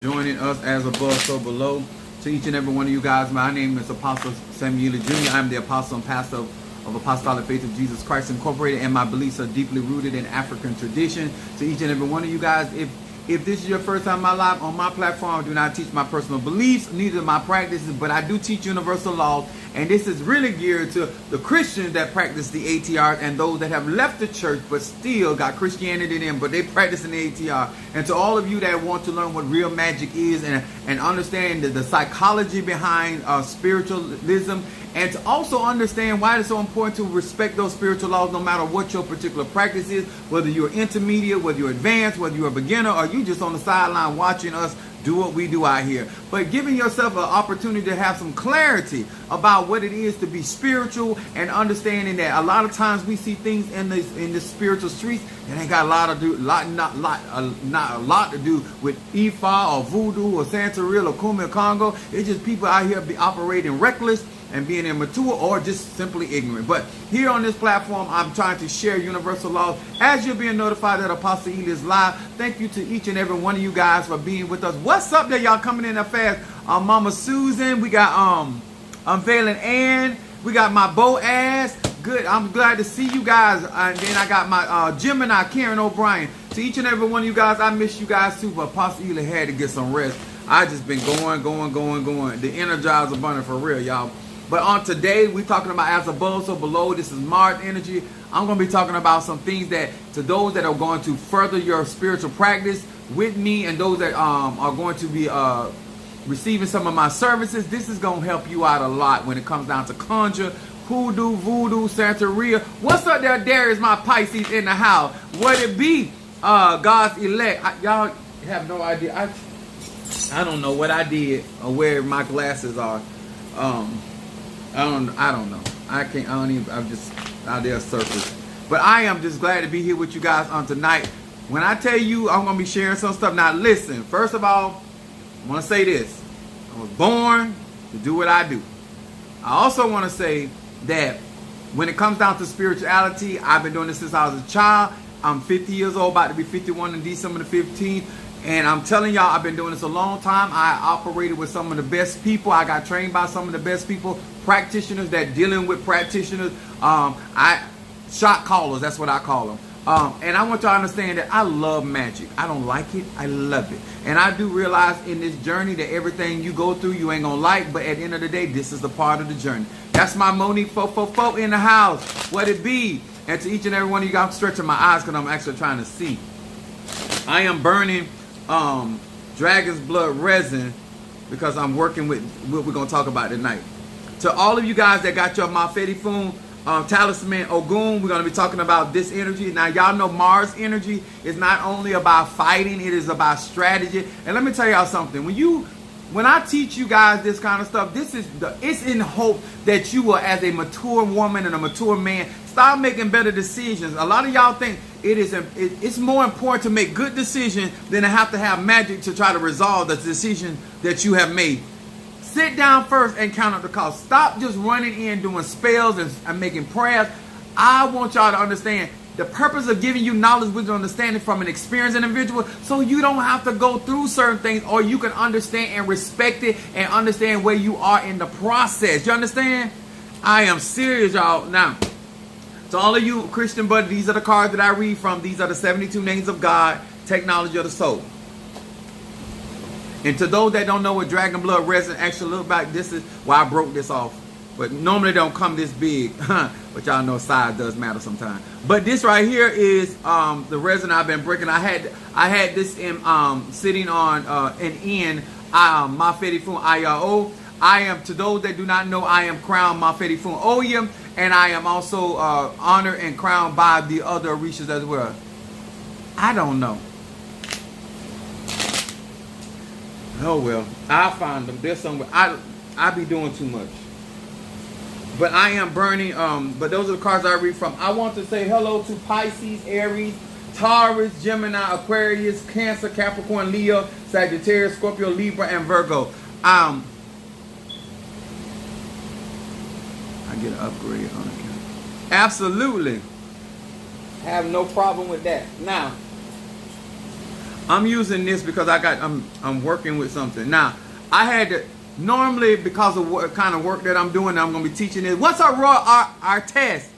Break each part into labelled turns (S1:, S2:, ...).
S1: Joining us as above, so below. To each and every one of you guys, my name is Apostle Samuel Jr. I'm the apostle and pastor of Apostolic Faith of Jesus Christ Incorporated, and my beliefs are deeply rooted in African tradition. To each and every one of you guys, if this is your first time in my life on my platform, I do not teach my personal beliefs, neither my practices, but I do teach universal laws. And this is really geared to the Christians that practice the ATRS and those that have left the church but still got Christianity in them, but they practice in the ATR. And to all of you that want to learn what real magic is and understand the psychology behind spiritualism, and to also understand why it's so important to respect those spiritual laws no matter what your particular practice is, whether you're intermediate, whether you're advanced, whether you're a beginner, or you just on the sideline watching us do what we do out here. But giving yourself an opportunity to have some clarity about what it is to be spiritual, and understanding that a lot of times we see things in the spiritual streets that ain't got not a lot to do with Ifa or voodoo or Santeria or Kumi or Congo. It's just people out here be operating reckless and being immature or just simply ignorant. But here on this platform, I'm trying to share universal laws. As you're being notified that Apostle Ely is live, thank you to each and every one of you guys for being with us. What's up there, y'all coming in that fast? Mama Susan, we got Unveiling Ann, we got my Boaz. Good, I'm glad to see you guys. And then I got my Gemini, Karen O'Brien. To each and every one of you guys, I miss you guys too, but Apostle Ely had to get some rest. I just been going. The Energizer Bunny for real, y'all. But on today, we're talking about as above, so below. This is Mars energy. I'm going to be talking about some things that, to those that are going to further your spiritual practice with me, and those that are going to be receiving some of my services, this is going to help you out a lot when it comes down to conjure, hoodoo, voodoo, Santeria. What's up there, Darius, my Pisces in the house? What it be? God's elect. Y'all have no idea. I don't know what I did or where my glasses are. I don't know. I'm just out there surface. But I am just glad to be here with you guys on tonight. When I tell you I'm going to be sharing some stuff. Now listen, first of all, I want to say this. I was born to do what I do. I also want to say that when it comes down to spirituality, I've been doing this since I was a child. I'm 50 years old, about to be 51 in December the 15th. And I'm telling y'all, I've been doing this a long time. I operated with some of the best people. I got trained by some of the best people, practitioners that dealing with practitioners. Shot callers, that's what I call them. And I want y'all to understand that I love magic. I don't like it, I love it. And I do realize in this journey that everything you go through, you ain't gonna like, but at the end of the day, this is the part of the journey. That's my Monique 444 in the house. What it be? And to each and every one of you guys, I'm stretching my eyes because I'm actually trying to see. I am burning dragon's blood resin because I'm working with what we're going to talk about tonight. To all of you guys that got your Mafedi talisman Ogun, we're going to be talking about this energy. Now y'all know Mars energy is not only about fighting, it is about strategy. And let me tell y'all something. When I teach you guys this kind of stuff, it's in hope that you will, as a mature woman and a mature man, start making better decisions. A lot of y'all think it's more important to make good decisions than to have magic to try to resolve the decision that you have made. Sit down first and count up the cost. Stop just running in doing spells and making prayers. I want y'all to understand the purpose of giving you knowledge, wisdom, understanding from an experienced individual, so you don't have to go through certain things, or you can understand and respect it and understand where you are in the process. You understand? I am serious, y'all. Now, to all of you Christian buddies, these are the cards that I read from. These are the 72 names of God, technology of the soul. And to those that don't know what dragon blood resin actually looks like, this is why I broke this off. But normally they don't come this big. But y'all know size does matter sometimes. But this right here is the resin I've been breaking. I had this in sitting on an end Mafedi Fun IRO. I am, to those that do not know, I am crowned Mafedi Fun Oyam, and I am also honored and crowned by the other Orishas as well. I don't know. Oh well, I'll find them. There's somewhere. I be doing too much. But I am burning, but those are the cards I read from. I want to say hello to Pisces, Aries, Taurus, Gemini, Aquarius, Cancer, Capricorn, Leo, Sagittarius, Scorpio, Libra, and Virgo. I get an upgrade on it. Absolutely. Have no problem with that. Now, I'm using this because I'm working with something. Now, I had to, normally because of what kind of work that I'm doing, I'm going to be teaching this. What's our test?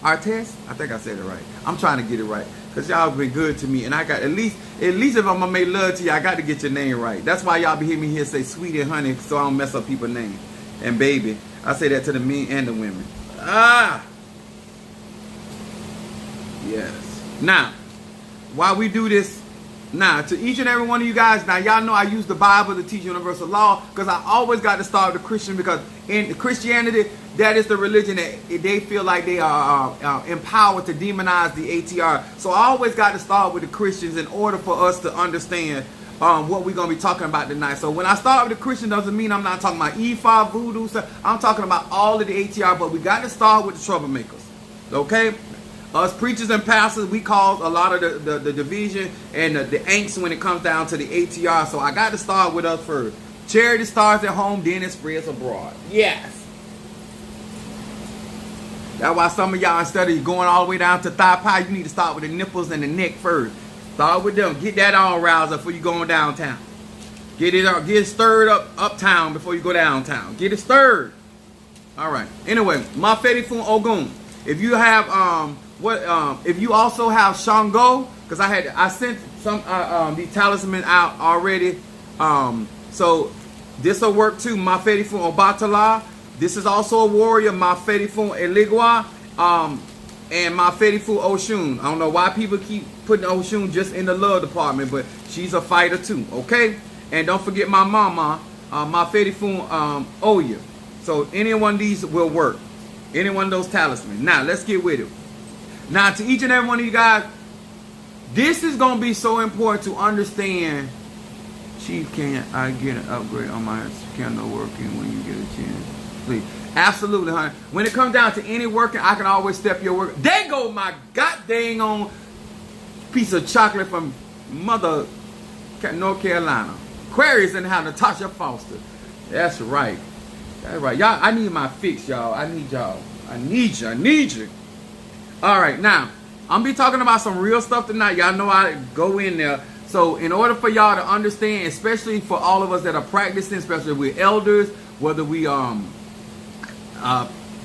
S1: Our test? I think I said it right. I'm trying to get it right. Because y'all been good to me. And I got, at least if I'm going to make love to you, I got to get your name right. That's why y'all be hearing me here say sweetie and honey, so I don't mess up people's names. And baby. I say that to the men and the women. Yes. Now, while we do this, now, to each and every one of you guys, now y'all know I use the Bible to teach universal law because I always got to start with the Christian, because in Christianity, that is the religion that they feel like they are empowered to demonize the ATR. So I always got to start with the Christians in order for us to understand what we're going to be talking about tonight. So when I start with the Christian, doesn't mean I'm not talking about EFA, voodoo stuff. I'm talking about all of the ATR, but we got to start with the troublemakers. Okay? Us preachers and pastors, we cause a lot of the division and the angst when it comes down to the ATR. So I got to start with us first. Charity starts at home, then it spreads abroad. Yes. That's why some of y'all, instead of going all the way down to thigh pie, you need to start with the nipples and the neck first. Start with them. Get that all roused up before you going downtown. Get it stirred up uptown before you go downtown. Get it stirred. All right. Anyway, my Fedifun Ogun. If you have if you also have Shango, because I sent some the talisman out already. So this will work too. My Fedifun Obatala. This is also a warrior. My Fedifun Eligwa. And my Fedifun Oshun. I don't know why people keep putting Oshun just in the love department, but she's a fighter too. Okay. And don't forget my mama. My Fedifun Oya. So any one of these will work. Any one of those talismans. Now, let's get with it. Now, to each and every one of you guys, this is going to be so important to understand. Chief, can I get an upgrade on my candle working when you get a chance? Please. Absolutely, honey. When it comes down to any working, I can always step your work. There go my god dang on piece of chocolate from Mother North Carolina. Aquarius and how Natasha Foster. That's right. That's right. Y'all, I need my fix, y'all. I need y'all. I need you. All right, now, I'm going to be talking about some real stuff tonight. Y'all know I go in there. So in order for y'all to understand, especially for all of us that are practicing, especially with elders, whether we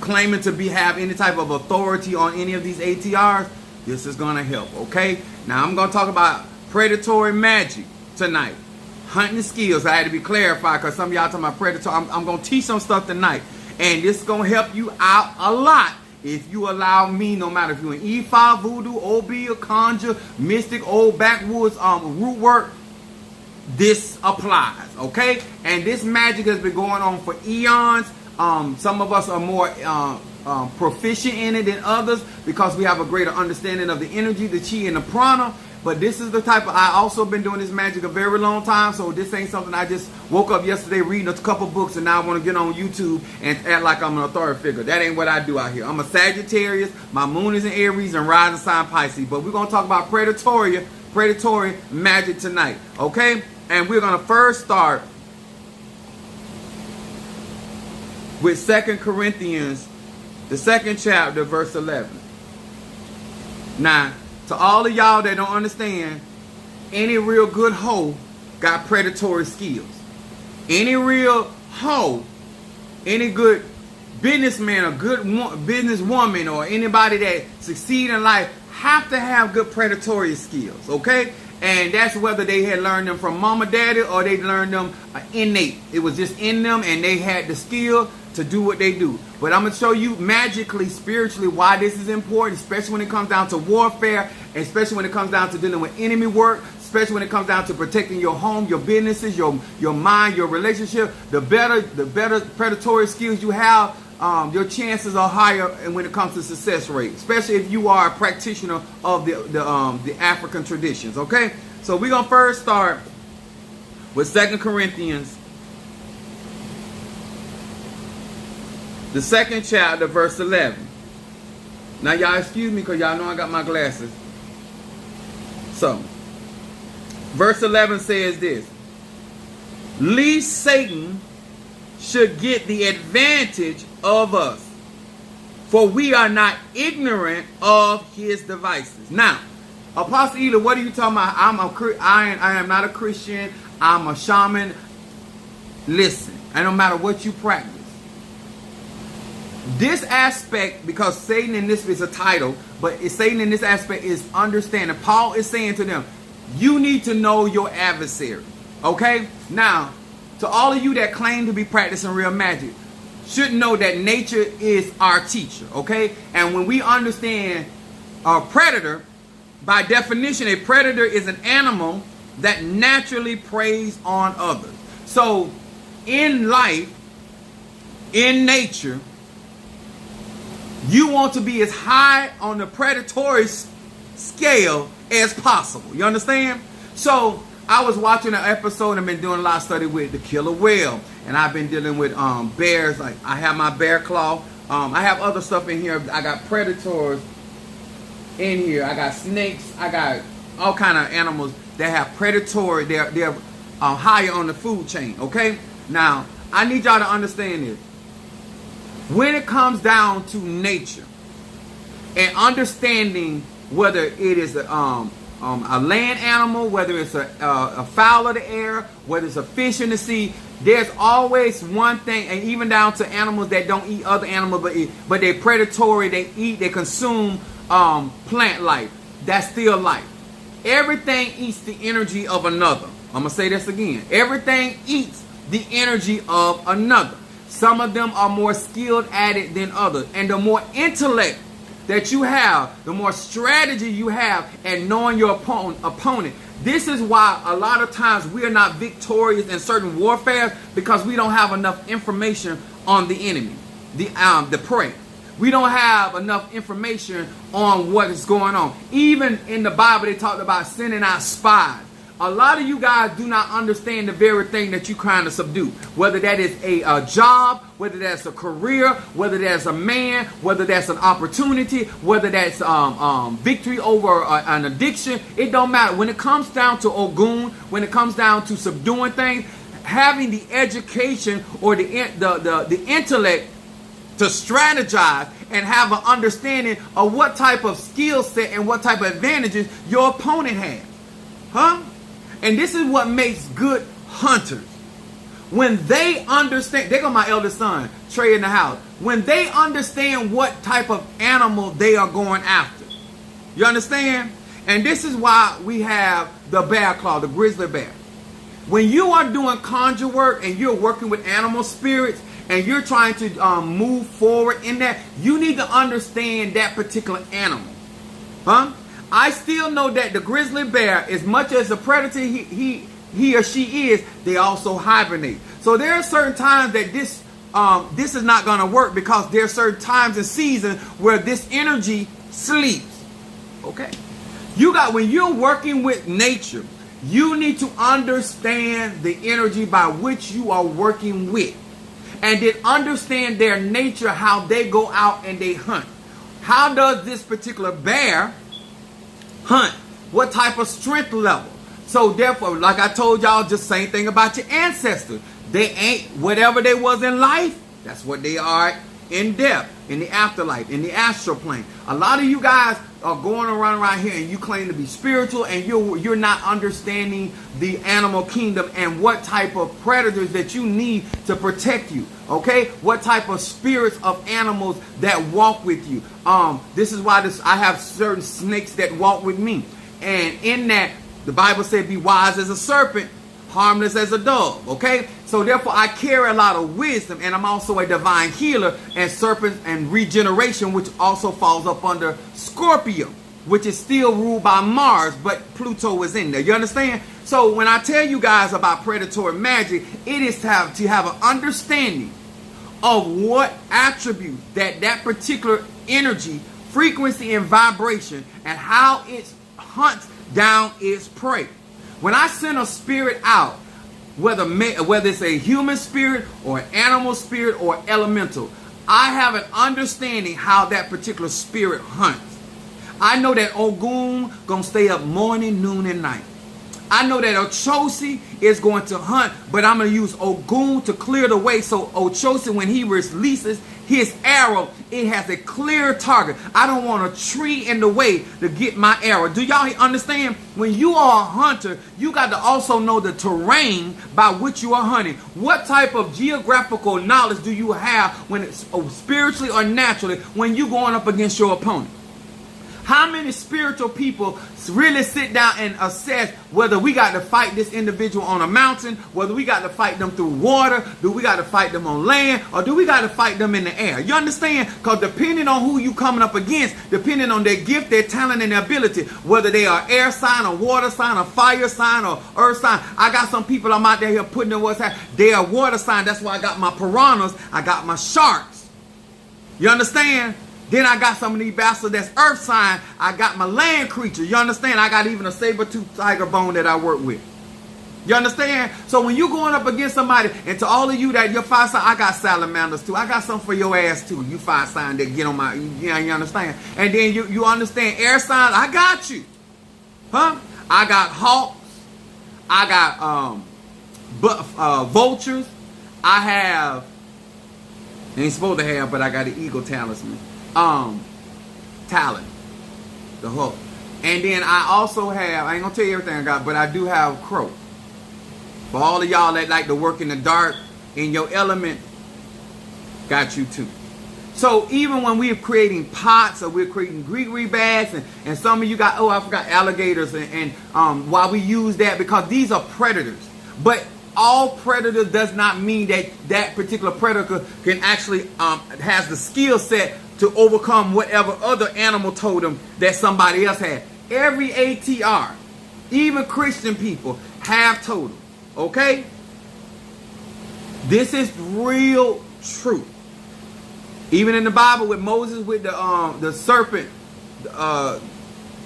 S1: claiming to have any type of authority on any of these ATRs, this is going to help, okay? Now, I'm going to talk about predatory magic tonight. Hunting skills. I had to be clarified because some of y'all talking about predatory. I'm going to teach some stuff tonight. And this is going to help you out a lot if you allow me, no matter if you're an E5, voodoo, OB, or conjure, mystic, old backwoods, root work, this applies, okay? And this magic has been going on for eons. Some of us are more proficient in it than others because we have a greater understanding of the energy, the chi, and the prana. But this is the type of, I also been doing this magic a very long time, so this ain't something I just woke up yesterday reading a couple books and now I want to get on YouTube and act like I'm an authority figure. That ain't what I do out here. I'm a Sagittarius, my moon is in Aries and rising sign Pisces. But we're going to talk about predatory magic tonight, okay? And we're going to first start with 2 Corinthians, the 2nd chapter, verse 11. Now, to all of y'all that don't understand, any real good hoe got predatory skills. Any real hoe, any good businessman or good businesswoman or anybody that succeed in life have to have good predatory skills, okay? And that's whether they had learned them from mama, daddy, or they learned them innate. It was just in them and they had the skill to do what they do. But I'm going to show you magically, spiritually, why this is important, especially when it comes down to warfare, and especially when it comes down to dealing with enemy work, especially when it comes down to protecting your home, your businesses, your mind, your relationship. The better predatory skills you have, your chances are higher when it comes to success rate, especially if you are a practitioner of the African traditions, okay? So we're going to first start with 2 Corinthians, the 2nd chapter, verse 11. Now, y'all excuse me because y'all know I got my glasses. So, verse 11 says this. Lest Satan should get the advantage of us, for we are not ignorant of his devices. Now, Apostle Ela, what are you talking about? I am not a Christian. I'm a shaman. Listen, it don't matter what you practice. This aspect, because Satan in this is a title, but Satan in this aspect is understanding. Paul is saying to them, you need to know your adversary. Okay? Now, to all of you that claim to be practicing real magic, should know that nature is our teacher. Okay? And when we understand a predator, by definition, a predator is an animal that naturally preys on others. So, in life, in nature, you want to be as high on the predatory scale as possible. You understand? So, I was watching an episode and been doing a lot of study with the killer whale. And I've been dealing with bears. Like, I have my bear claw. I have other stuff in here. I got predators in here. I got snakes. I got all kind of animals that have predatory. They're higher on the food chain. Okay? Now, I need y'all to understand this. When it comes down to nature and understanding whether it is a land animal, whether it's a fowl of the air, whether it's a fish in the sea, there's always one thing, and even down to animals that don't eat other animals, but they're predatory, they consume plant life. That's still life. Everything eats the energy of another. I'm going to say this again. Everything eats the energy of another. Some of them are more skilled at it than others. And the more intellect that you have, the more strategy you have at knowing your opponent. This is why a lot of times we are not victorious in certain warfare, because we don't have enough information on the enemy, the prey. We don't have enough information on what is going on. Even in the Bible, they talked about sending out spies. A lot of you guys do not understand the very thing that you're trying to subdue. Whether that is a job, whether that's a career, whether that's a man, whether that's an opportunity, whether that's victory over an addiction. It don't matter. When it comes down to Ogun, when it comes down to subduing things, having the education or the intellect to strategize and have an understanding of what type of skill set and what type of advantages your opponent has. Huh? And this is what makes good hunters. When they understand, there go my eldest son, Trey, in the house. When they understand what type of animal they are going after. You understand? And this is why we have the bear claw, the grizzly bear. When you are doing conjure work and you're working with animal spirits and you're trying to move forward in that, you need to understand that particular animal. Huh? I still know that the grizzly bear, as much as a predator he or she is, they also hibernate. So there are certain times that this is not going to work, because there are certain times and seasons where this energy sleeps. Okay? When you're working with nature, you need to understand the energy by which you are working with. And then understand their nature, how they go out and they hunt. How does this particular bear hunt? What type of strength level? So therefore, like I told y'all, just same thing about your ancestors. They ain't whatever they was in life, that's what they are in death, in the afterlife, in the astral plane. A lot of you guys are going around here and you claim to be spiritual, and you're not understanding the animal kingdom and what type of predators that you need to protect you. Okay, what type of spirits of animals that walk with you. This is why I have certain snakes that walk with me, and in that the Bible said, "Be wise as a serpent, harmless as a dove." Okay, so therefore I carry a lot of wisdom, and I'm also a divine healer, and serpents and regeneration, which also falls up under Scorpio, which is still ruled by Mars, but Pluto is in there. You understand? So when I tell you guys about predatory magic, it is to have an understanding of what attributes that particular energy, frequency, and vibration, and how it hunts down its prey. When I send a spirit out, whether it's a human spirit or an animal spirit or elemental, I have an understanding how that particular spirit hunts. I know that Ogun gonna stay up morning, noon, and night. I know that Ochosi is going to hunt, but I'm going to use Ogun to clear the way, so Ochosi, when he releases his arrow, it has a clear target. I don't want a tree in the way to get my arrow. Do y'all understand? When you are a hunter, you got to also know the terrain by which you are hunting. What type of geographical knowledge do you have when it's spiritually or naturally when you're going up against your opponent? How many spiritual people really sit down and assess whether we got to fight this individual on a mountain, whether we got to fight them through water, do we got to fight them on land, or do we got to fight them in the air? You understand? Because depending on who you coming up against, depending on their gift, their talent, and their ability, whether they are air sign, or water sign, or fire sign, or earth sign. I got some people I'm out there here putting in what's happening. They are water sign. That's why I got my piranhas. I got my sharks. You understand? Then I got some of these bastards that's earth sign. I got my land creatures. You understand? I got even a saber-toothed tiger bone that I work with. You understand? So when you're going up against somebody, and to all of you that you're fire sign, I got salamanders too. I got something for your ass too. You fire sign that get on my, you understand? And then you understand air sign, I got you. Huh? I got hawks. I got vultures. I have, ain't supposed to have, but I got an eagle talisman. Talent, the hook. And then I also have, I ain't gonna tell you everything I got, but I do have crow. For all of y'all that like to work in the dark, in your element, got you too. So even when we're creating pots, or we're creating greenery bags, and some of you got, oh, I forgot alligators, and why we use that, because these are predators. But all predators does not mean that that particular predator can actually has the skill set to overcome whatever other animal totem that somebody else had. Every ATR, even Christian people, have totems. Okay? This is real truth. Even in the Bible with Moses with the serpent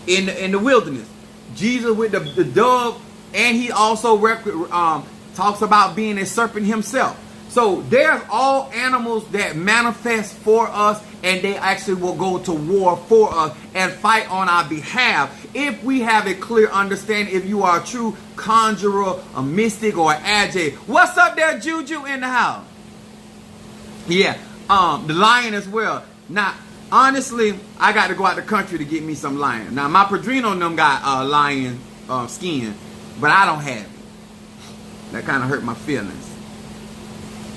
S1: in the wilderness, Jesus with the dove, and he also talks about being a serpent himself. So there's all animals that manifest for us, and they actually will go to war for us and fight on our behalf if we have a clear understanding. If you are a true conjurer, a mystic, or an agitator. What's up there, Juju, in the house? Yeah, the lion as well. Now, honestly, I got to go out the country to get me some lion. Now, my Padrino and them got lion skin, but I don't have it. That kind of hurt my feelings.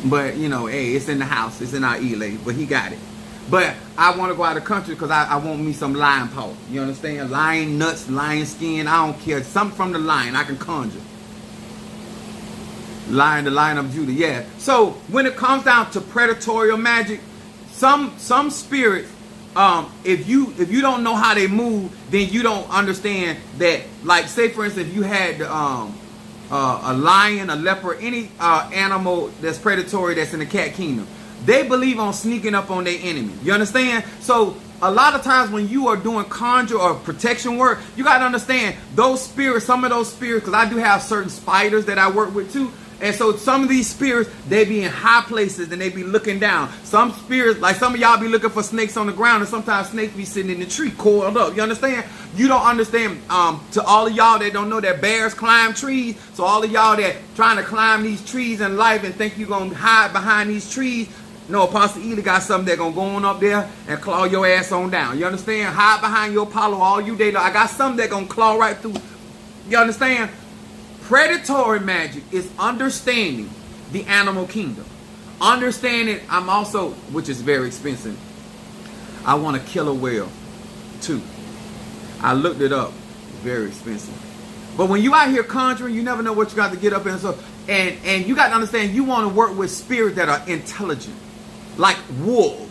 S1: But, you know, hey, it's in the house. It's in our Elay. But he got it. But I want to go out of the country because I want me some lion paw. You understand? Lion nuts, lion skin. I don't care. Something from the lion I can conjure. Lion, the Lion of Judah. Yeah. So when it comes down to predatory magic, some spirits, if you don't know how they move, then you don't understand that. Like, say for instance, if you had a lion, a leopard, any animal that's predatory that's in the cat kingdom, they believe on sneaking up on their enemy. You understand? So a lot of times when you are doing conjure or protection work, you got to understand those spirits, some of those spirits, because I do have certain spiders that I work with too. And so some of these spirits, they be in high places and they be looking down. Some spirits, like some of y'all be looking for snakes on the ground, and sometimes snakes be sitting in the tree coiled up. You understand? You don't understand. To all of y'all that don't know that bears climb trees, so all of y'all that trying to climb these trees in life and think you're going to hide behind these trees, no, Apostle Ely got something that going to go on up there and claw your ass on down. You understand? Hide behind your Apollo all you day long. I got something that going to claw right through. You understand? Predatory magic is understanding the animal kingdom. Understanding, I'm also, which is very expensive, I want to kill a whale too. I looked it up. Very expensive. But when you out here conjuring, you never know what you got to get up in. So, and you got to understand, you want to work with spirits that are intelligent. Like wolves.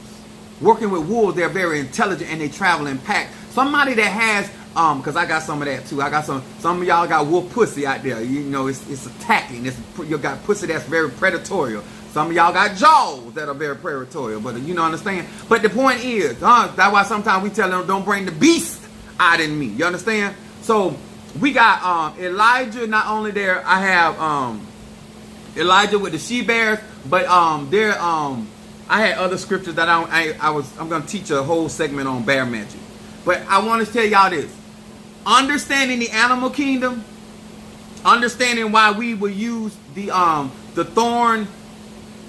S1: Working with wolves, they're very intelligent and they travel in packs. Somebody that has, because I got some of that too. I got some of y'all got wolf pussy out there. You know, it's attacking. You got pussy that's very predatory. Some of y'all got jaws that are very predatory. But you know, understand? But the point is, that's why sometimes we tell them, don't bring the beast out in me. You understand? So we got Elijah. Not only there, I have Elijah with the she bears, but I had other scriptures that I'm going to teach a whole segment on bear magic. But I want to tell y'all this. Understanding the animal kingdom, understanding why we will use the thorn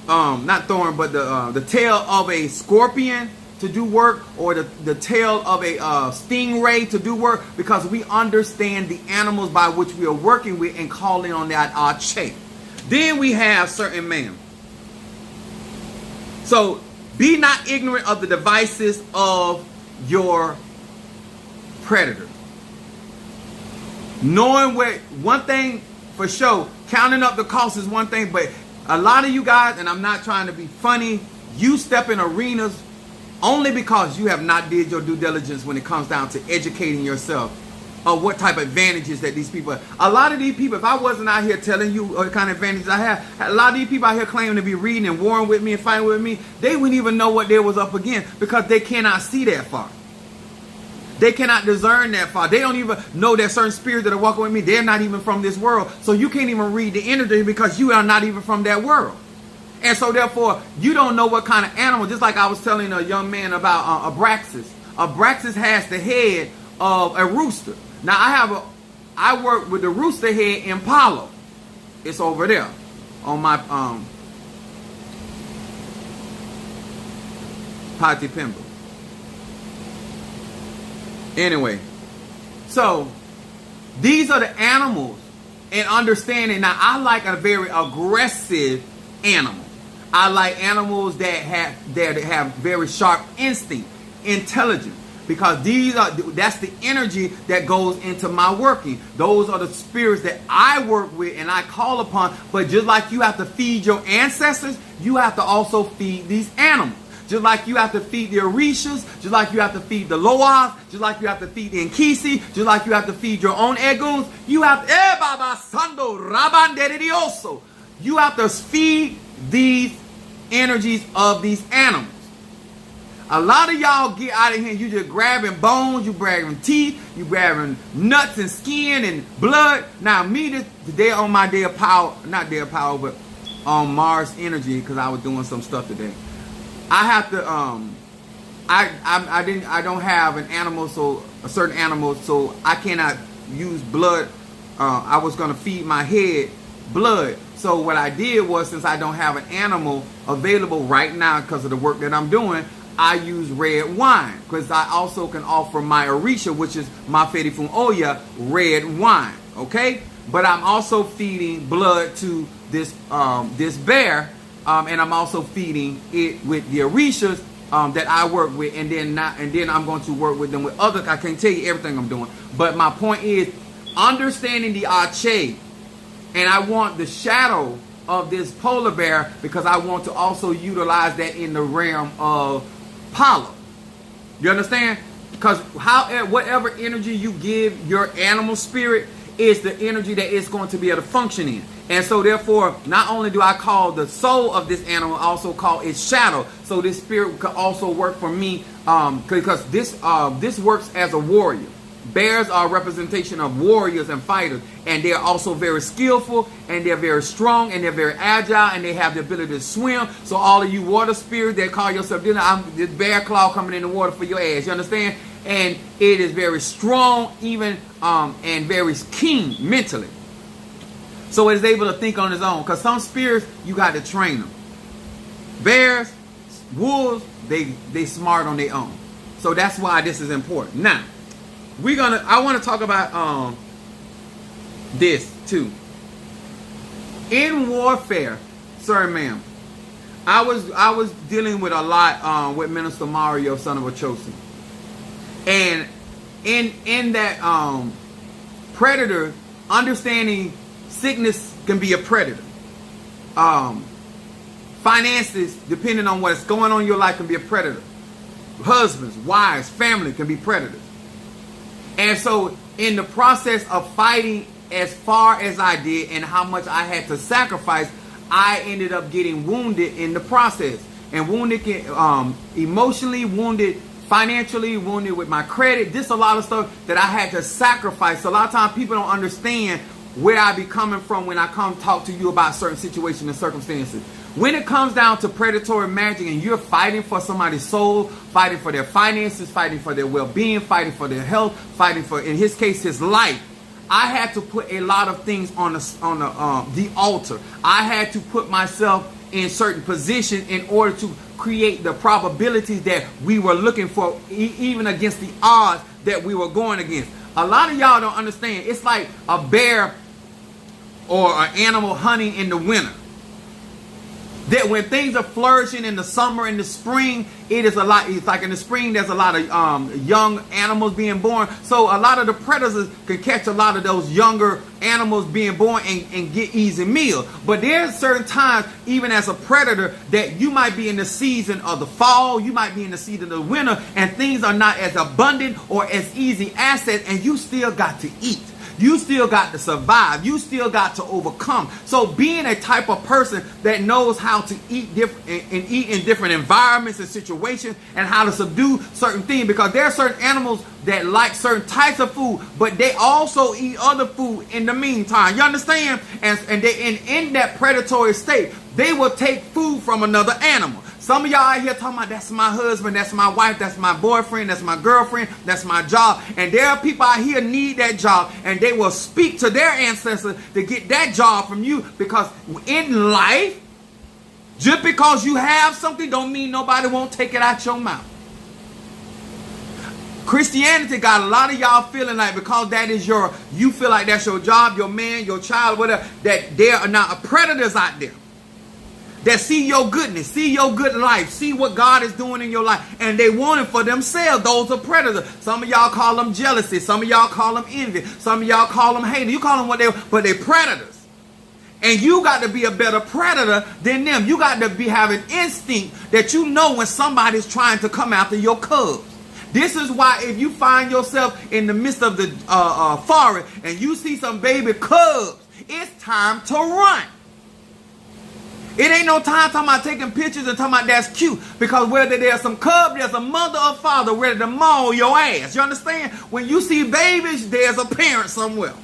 S1: not thorn, but the tail of a scorpion to do work, or the tail of a stingray to do work, because we understand the animals by which we are working with and calling on that ATRS. Then we have certain man. So be not ignorant of the devices of your predator. Knowing where, one thing for sure, counting up the cost is one thing, but a lot of you guys, and I'm not trying to be funny, you step in arenas only because you have not did your due diligence when it comes down to educating yourself of what type of advantages that these people have. A lot of these people, if I wasn't out here telling you what kind of advantages I have, a lot of these people out here claiming to be reading and warring with me and fighting with me, they wouldn't even know what they was up against, because they cannot see that far. They cannot discern that far. They don't even know that certain spirits that are walking with me, they're not even from this world. So you can't even read the energy because you are not even from that world. And so therefore, you don't know what kind of animal, just like I was telling a young man about Abraxas. Abraxas has the head of a rooster. Now I work with the rooster head in Palo. It's over there on my Pati Pimble. Anyway, so these are the animals, and understanding. Now I like a very aggressive animal. I like animals that have very sharp instinct, intelligence, because that's the energy that goes into my working. Those are the spirits that I work with and I call upon. But just like you have to feed your ancestors, you have to also feed these animals. Just like you have to feed the Orishas, just like you have to feed the Loas, just like you have to feed the Nkisi, just like you have to feed your own Eguns, you have you have to feed these energies of these animals. A lot of y'all get out of here, you just grabbing bones, you grabbing teeth, you grabbing nuts and skin and blood. Now me today on my day of power, not day of power, but on Mars energy, because I was doing some stuff today. I have to I don't have an animal, so a certain animal, so I cannot use blood. I was gonna feed my head blood. So what I did was, since I don't have an animal available right now because of the work that I'm doing, I use red wine, because I also can offer my Orisha, which is my Fedifun Oya, red wine. Okay, but I'm also feeding blood to this this bear. And I'm also feeding it with the Orishas that I work with, and then I'm going to work with them with other. I can't tell you everything I'm doing, but my point is understanding the ATRS, and I want the shadow of this polar bear because I want to also utilize that in the realm of Palo. You understand? Because whatever energy you give your animal spirit is the energy that it's going to be able to function in. And so therefore, not only do I call the soul of this animal, I also call its shadow. So this spirit could also work for me, because this works as a warrior. Bears are a representation of warriors and fighters, and they're also very skillful, and they're very strong, and they're very agile, and they have the ability to swim. So all of you water spirits that call yourself, I'm this bear claw coming in the water for your ass. You understand? And it is very strong, even and very keen mentally. So it's able to think on its own. Because some spirits, you got to train them. Bears, wolves, they smart on their own. So that's why this is important. Now, I want to talk about this too. In warfare, sir, ma'am, I was dealing with a lot with Minister Mario, son of Achosi. And in that predator, understanding sickness can be a predator. Finances, depending on what's going on in your life, can be a predator. Husbands, wives, family can be predators. And so in the process of fighting as far as I did and how much I had to sacrifice, I ended up getting wounded in the process. And wounded, emotionally wounded, financially wounded with my credit. Just a lot of stuff that I had to sacrifice. So a lot of times people don't understand where I be coming from when I come talk to you about certain situations and circumstances. When it comes down to predatory magic and you're fighting for somebody's soul, fighting for their finances, fighting for their well-being, fighting for their health, fighting for, in his case, his life, I had to put a lot of things on the altar. I had to put myself in certain positions in order to create the probabilities that we were looking for, even against the odds that we were going against. A lot of y'all don't understand. It's like a bear or an animal hunting in the winter. That when things are flourishing in the summer and the spring, it's like in the spring there's a lot of young animals being born. So a lot of the predators can catch a lot of those younger animals being born and get easy meal. But there's certain times, even as a predator, that you might be in the season of the fall, you might be in the season of the winter, and things are not as abundant or as easy assets, and you still got to eat. You still got to survive. You still got to overcome. So being a type of person that knows how to eat eat in different environments and situations, and how to subdue certain things, because there are certain animals that like certain types of food, but they also eat other food in the meantime. You understand? And in that predatory state, they will take food from another animal. Some of y'all out here talking about, that's my husband, that's my wife, that's my boyfriend, that's my girlfriend, that's my job. And there are people out here need that job, and they will speak to their ancestors to get that job from you, because in life, just because you have something don't mean nobody won't take it out your mouth. Christianity got a lot of y'all feeling like, because that is you feel like that's your job, your man, your child, whatever, that there are not predators out there that see your goodness, see your good life, see what God is doing in your life, and they want it for themselves. Those are predators. Some of y'all call them jealousy. Some of y'all call them envy. Some of y'all call them hate. You call them but they're predators. And you got to be a better predator than them. You got to be having instinct that you know when somebody's trying to come after your cubs. This is why if you find yourself in the midst of the forest and you see some baby cubs, it's time to run. It ain't no time talking about taking pictures and talking about that's cute, because whether there's some cub, there's a mother or father ready to maul your ass. You understand? When you see babies, there's a parent somewhere.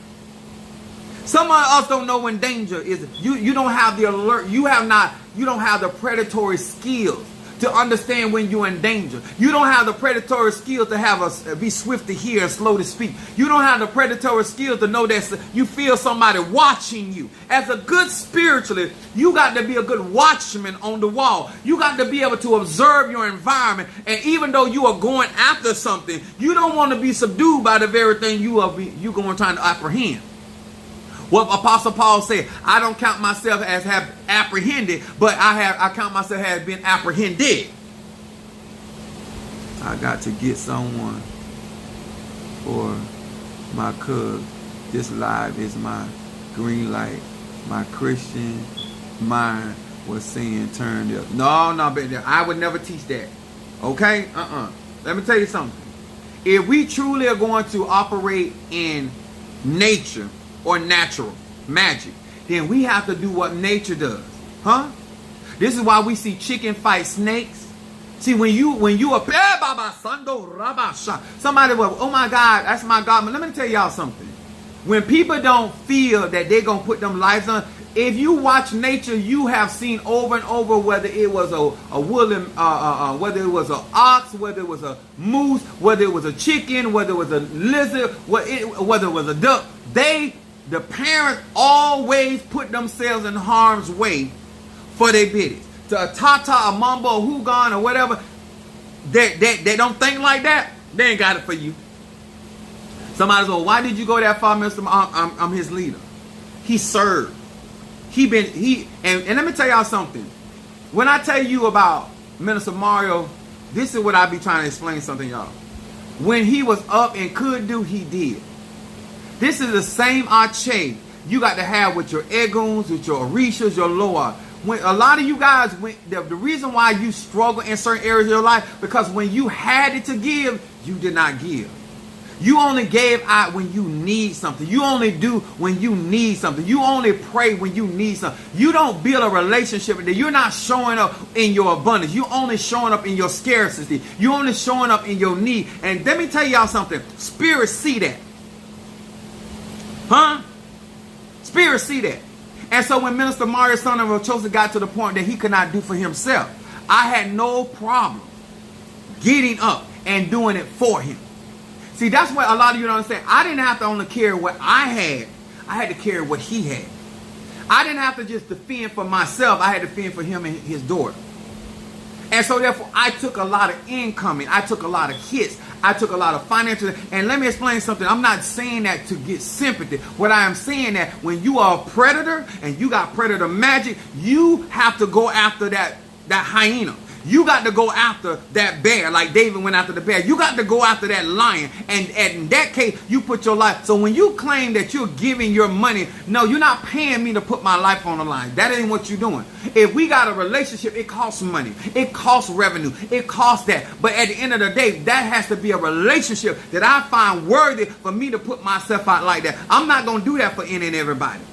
S1: Some of us don't know when danger is. You don't have the alert. You don't have the predatory skills to understand when you're in danger. You don't have the predatory skills to be swift to hear and slow to speak. You don't have the predatory skills to know that you feel somebody watching you. As a good spiritualist, you got to be a good watchman on the wall. You got to be able to observe your environment, and even though you are going after something, you don't want to be subdued by the very thing you going trying to apprehend. What Apostle Paul said, I don't count myself as have apprehended, but I count myself as being apprehended. I got to get someone for my cuz. This live is my green light. My Christian mind was saying turn up. No, baby, I would never teach that. Okay? Let me tell you something. If we truly are going to operate in nature, or natural magic, then we have to do what nature does. This is why we see chicken fight snakes. See, when you are somebody will, oh my God, that's my God. But let me tell y'all something. When people don't feel that they're gonna put them lives on, if you watch nature, you have seen over and over, whether it was a woolly, whether it was an ox, whether it was a moose, whether it was a chicken, whether it was a lizard, whether it was a duck, the parents always put themselves in harm's way for their biddies. To a tata, a mambo, a hugon, or whatever, they don't think like that, they ain't got it for you. Somebody says, well, why did you go that far, Mr. I'm his leader. He served. And let me tell y'all something. When I tell you about Minister Mario, this is what I be trying to explain something, y'all. When he was up and could do, he did. This is the same arche you got to have with your eguns, with your orishas, your loa. When a lot of you guys, the reason why you struggle in certain areas of your life, because when you had it to give, you did not give. You only gave out when you need something. You only do when you need something. You only pray when you need something. You don't build a relationship with it. You're not showing up in your abundance. You're only showing up in your scarcity. You're only showing up in your need. And let me tell y'all something. Spirits see that. Spirits see that. And so when Minister Mario, son of Ochosa, got to the point that he could not do for himself, I had no problem getting up and doing it for him. See, that's what a lot of you don't understand. I didn't have to only carry what I had to carry what he had. I didn't have to just defend for myself. I had to defend for him and his daughter. And so therefore, I took a lot of incoming. I took a lot of hits. I took a lot of financial. And let me explain something. I'm not saying that to get sympathy. What I am saying that when you are a predator and you got predator magic, you have to go after that hyena. You got to go after that bear like David went after the bear. You got to go after that lion. And in that case, you put your life. So when you claim that you're giving your money, no, you're not paying me to put my life on the line. That ain't what you're doing. If we got a relationship, it costs money. It costs revenue. It costs that. But at the end of the day, that has to be a relationship that I find worthy for me to put myself out like that. I'm not going to do that for any and everybody.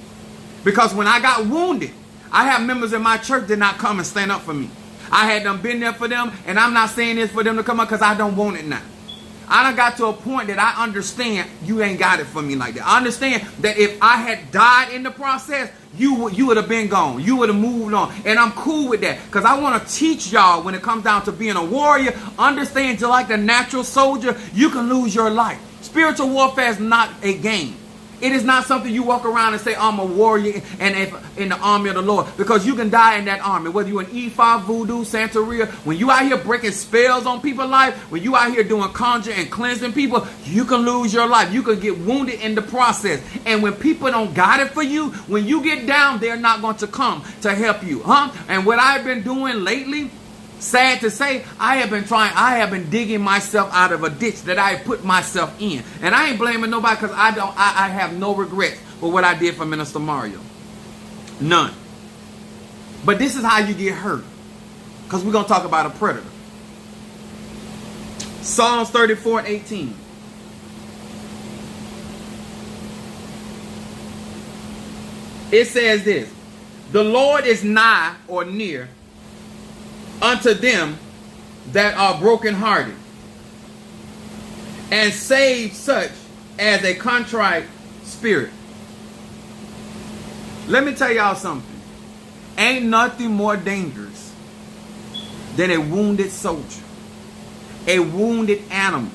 S1: Because when I got wounded, I have members in my church that did not come and stand up for me. I had them been there for them, and I'm not saying this for them to come up because I don't want it now. I done got to a point that I understand you ain't got it for me like that. I understand that if I had died in the process, you would have been gone. You would have moved on. And I'm cool with that because I want to teach y'all when it comes down to being a warrior, understand just like the natural soldier, you can lose your life. Spiritual warfare is not a game. It is not something you walk around and say, I'm a warrior and in the army of the Lord. Because you can die in that army. Whether you're an E5, voodoo, Santeria. When you out here breaking spells on people's life. When you out here doing conjure and cleansing people. You can lose your life. You can get wounded in the process. And when people don't got it for you. When you get down, they're not going to come to help you. And what I've been doing lately. Sad to say, I have been digging myself out of a ditch that I put myself in. And I ain't blaming nobody because I have no regrets for what I did for Minister Mario. None. But this is how you get hurt. Because we're going to talk about a predator. Psalms 34:18. It says this. The Lord is nigh or near unto them that are brokenhearted, and save such as a contrite spirit. Let me tell y'all something. Ain't nothing more dangerous than a wounded soldier, a wounded animal.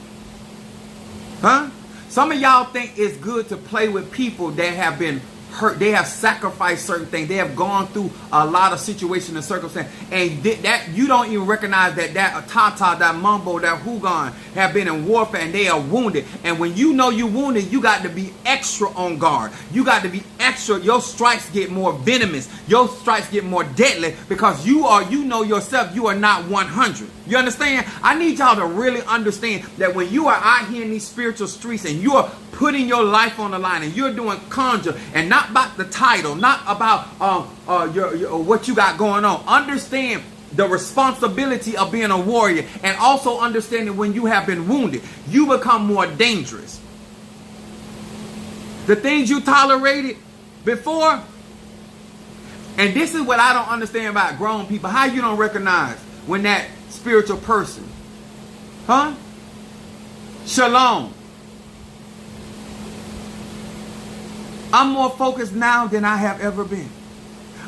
S1: Some of y'all think it's good to play with people that have been hurt. They have sacrificed certain things. They have gone through a lot of situations and circumstances. And that you don't even recognize that Tata, that Mumbo, that Hugon have been in warfare and they are wounded. And when you know you're wounded, you got to be extra on guard. You got to be extra. Your strikes get more venomous. Your strikes get more deadly because you know yourself, you are not 100. You understand? I need y'all to really understand that when you are out here in these spiritual streets and you are putting your life on the line and you're doing conjure and not about the title, not about your what you got going on. Understand the responsibility of being a warrior and also understanding when you have been wounded, you become more dangerous. The things you tolerated before, and this is what I don't understand about grown people, how you don't recognize when that spiritual person, Shalom. I'm more focused now than I have ever been.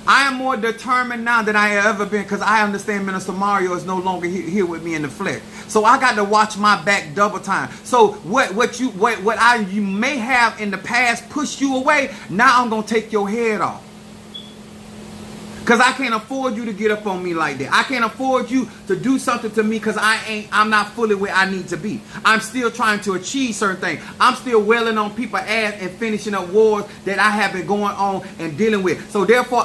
S1: I am more determined now than I have ever been because I understand Minister Mario is no longer here with me in the flesh. So I got to watch my back double time. So what you may have in the past pushed you away, now I'm going to take your head off. Because I can't afford you to get up on me like that. I can't afford you to do something to me because I'm not fully where I need to be. I'm still trying to achieve certain things. I'm still wailing on people's ass and finishing up wars that I have been going on and dealing with. So therefore,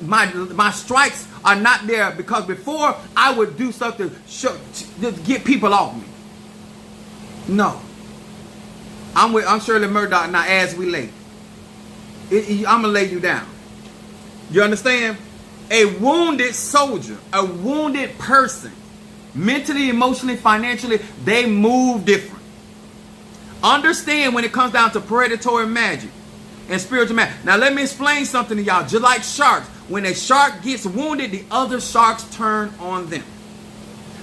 S1: my strikes are not there because before I would do something to get people off me. No. I'm Shirley Murdoch now as we lay. I'm going to lay you down. You understand? A wounded soldier, a wounded person, mentally, emotionally, financially, they move different. Understand when it comes down to predatory magic and spiritual magic. Now let me explain something to y'all. Just like sharks, when a shark gets wounded, the other sharks turn on them.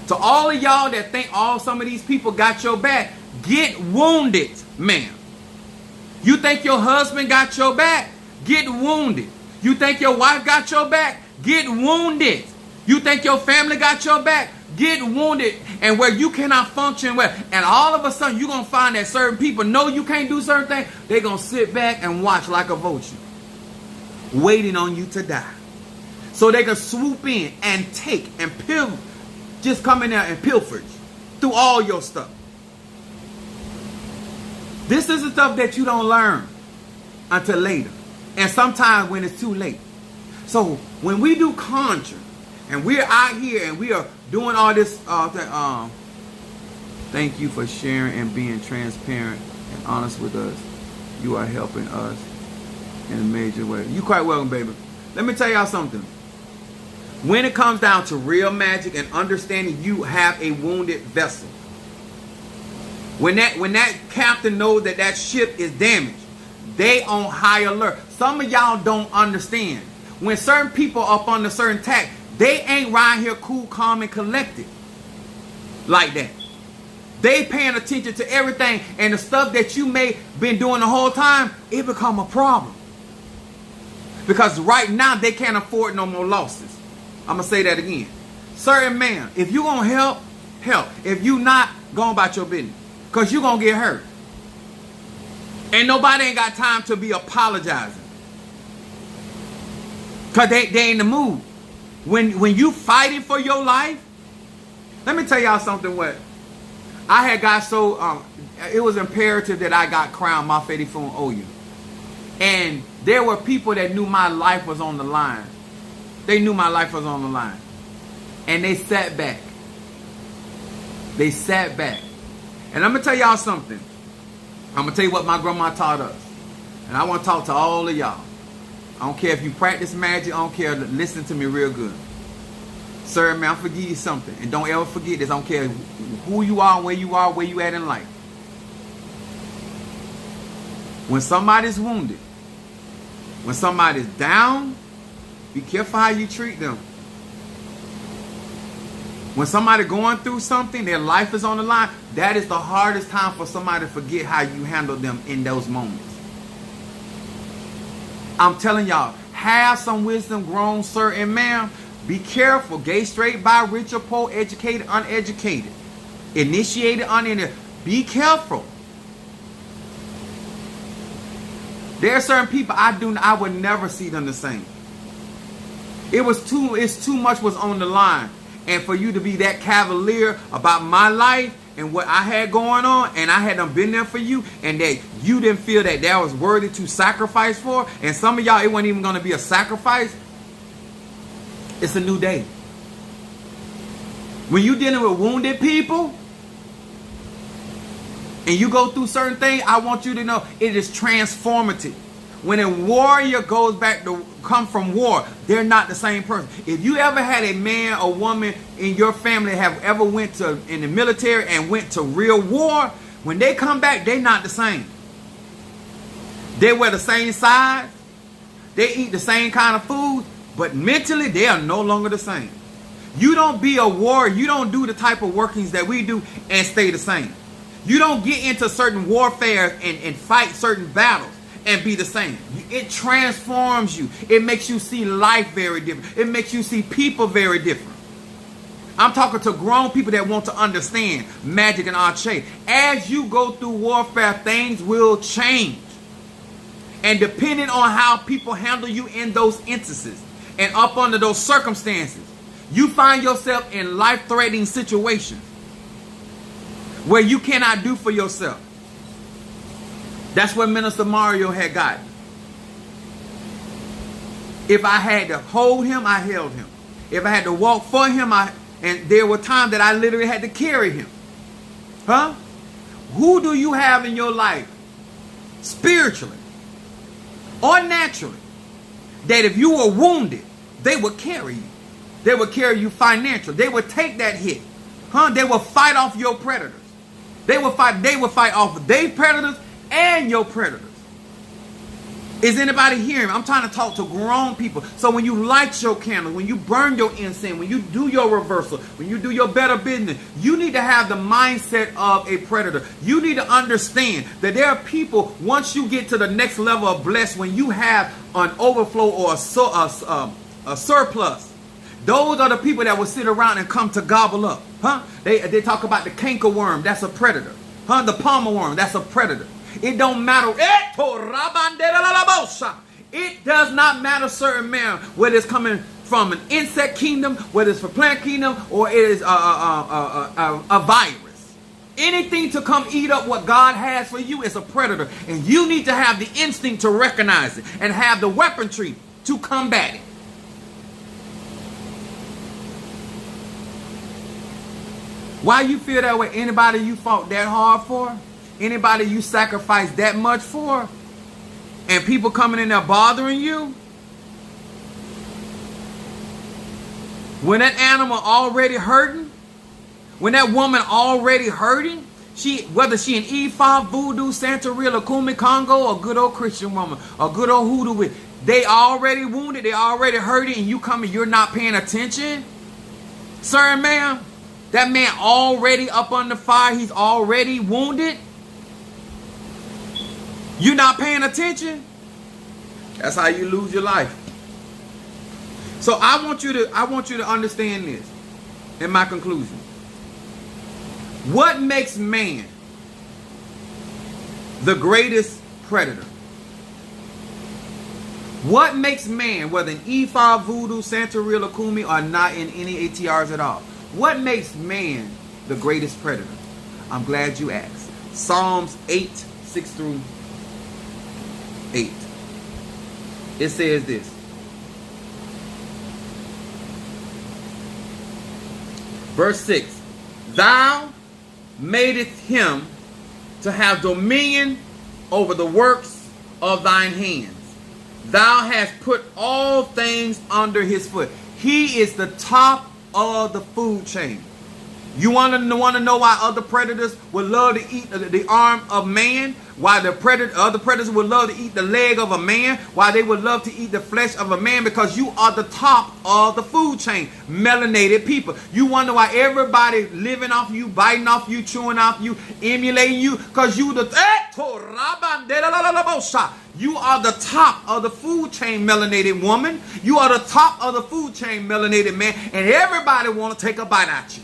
S1: To all of y'all that think some of these people got your back, get wounded, man. You think your husband got your back? Get wounded. You think your wife got your back? Get wounded. You think your family got your back? Get wounded. And where you cannot function well. And all of a sudden you're going to find that certain people know you can't do certain things. They're going to sit back and watch like a vulture. waiting on you to die. So they can swoop in and take and just come in there and pilfer through all your stuff. This is the stuff that you don't learn until later. And sometimes when it's too late. So when we do conjuring and we're out here and we are doing all this, thank you for sharing and being transparent and honest with us. You are helping us in a major way. You quite welcome, baby. Let me tell y'all something. When it comes down to real magic and understanding you have a wounded vessel, when that captain knows that that ship is damaged, they on high alert. Some of y'all don't understand. When certain people are up under certain attack, they ain't right here cool, calm, and collected like that. They paying attention to everything, and the stuff that you may been doing the whole time, it become a problem. Because right now they can't afford no more losses. I'm gonna say that again. Certain man, if you gonna help, help. If you not, go about your business. Because you gonna get hurt. And nobody ain't got time to be apologizing. Because they in the mood. When you fighting for your life, let me tell y'all something. What I had got so, it was imperative that I got crowned my Fedi Fun Oyu. And there were people that knew my life was on the line. They knew my life was on the line. And they sat back. They sat back. And I'm going to tell y'all something. I'm going to tell you what my grandma taught us. And I want to talk to all of y'all. I don't care if you practice magic. I don't care. Listen to me real good. Sir, man, I'll forgive you something. And don't ever forget this. I don't care who you are, where you at in life. When somebody's wounded, when somebody's down, be careful how you treat them. When somebody going through something, their life is on the line, that is the hardest time for somebody to forget how you handle them in those moments. I'm telling y'all, have some wisdom, grown sir and ma'am. Be careful. Gay, straight, bi, rich or poor, educated, uneducated, initiated, uninitiated. Be careful. There are certain people I would never see them the same. It's too much was on the line. And for you to be that cavalier about my life and what I had going on, and I had done been there for you, and that you didn't feel that that was worthy to sacrifice for, and some of y'all, it wasn't even going to be a sacrifice. It's a new day. When you're dealing with wounded people, and you go through certain things, I want you to know it is transformative. When a warrior goes back to come from war, they're not the same person. If you ever had a man or woman in your family have ever went to in the military and went to real war, when they come back, they're not the same. They wear the same size. They eat the same kind of food, but mentally they are no longer the same. You don't be a warrior. You don't do the type of workings that we do and stay the same. You don't get into certain warfare and fight certain battles and be the same. It transforms you. It makes you see life very different. It makes you see people very different. I'm talking to grown people that want to understand magic and arche. As you go through warfare, things will change. And depending on how people handle you in those instances and up under those circumstances, you find yourself in life-threatening situations where you cannot do for yourself. That's what Minister Mario had gotten. If I had to hold him, I held him. If I had to walk for him, and there were times that I literally had to carry him. Huh? Who do you have in your life, spiritually or naturally, that if you were wounded, they would carry you? They would carry you financially. They would take that hit. Huh? They would fight off your predators. They would fight off their predators and your predators. Is anybody hearing me? I'm trying to talk to grown people. So when you light your candle, when you burn your incense, when you do your reversal, when you do your better business, you need to have the mindset of a predator. You need to understand that there are people, once you get to the next level of blessed, when you have an overflow or a surplus, those are the people that will sit around and come to gobble up. Huh? They talk about the cankerworm, that's a predator. Huh? The palmer worm, that's a predator. It don't matter. It does not matter, certain man, whether it's coming from an insect kingdom, whether it's from plant kingdom, or it is a virus. Anything to come eat up what God has for you is a predator. And you need to have the instinct to recognize it and have the weaponry to combat it. Why you feel that way? Anybody you fought that hard for? Anybody you sacrificed that much for? And people coming in there bothering you? When that animal already hurting? When that woman already hurting? Whether she an Ifa, Voodoo, Santeria, Lakumi, Congo, or good old Christian woman, or good old hoodoo, they already wounded, they already hurting, and you coming, you're not paying attention? Sir, ma'am, that man already up under fire, he's already wounded. You're not paying attention? That's how you lose your life. So I want you to understand this in my conclusion. What makes man the greatest predator? What makes man, whether in Ifa, Voodoo, Santeria, Lakumi, or not in any ATRs at all, what makes man the greatest predator? I'm glad you asked. Psalms 8, 6 through 8. It says this. Verse 6. Thou madest him to have dominion over the works of thine hands. Thou hast put all things under his foot. He is the top of the food chain. You want to know why other predators would love to eat the arm of man? Why other predators would love to eat the leg of a man? Why they would love to eat the flesh of a man? Because you are the top of the food chain. Melanated people. You wonder why everybody living off you, biting off you, chewing off you, emulating you? Because you are the top of the food chain, melanated woman. You are the top of the food chain, melanated man. And everybody want to take a bite at you.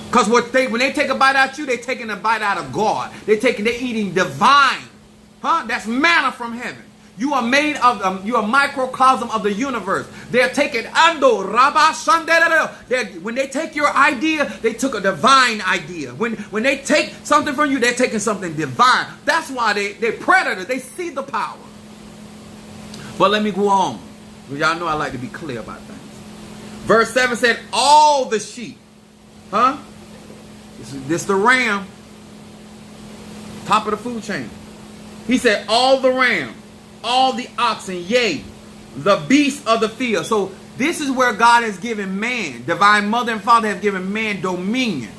S1: Because when they take a bite out you, they're taking a bite out of God. They're eating divine. That's manna from heaven. You are made of, you are a microcosm of the universe. They're taking when they take your idea, they took a divine idea. When they take something from you, they're taking something divine. That's why they're predators. They see the power. But let me go on. Y'all know I like to be clear about things. Verse 7 said, all the sheep. This the ram. Top of the food chain. He said, all the ram, all the oxen, yea, the beasts of the field. So this is where God has given man, divine mother and father have given man dominion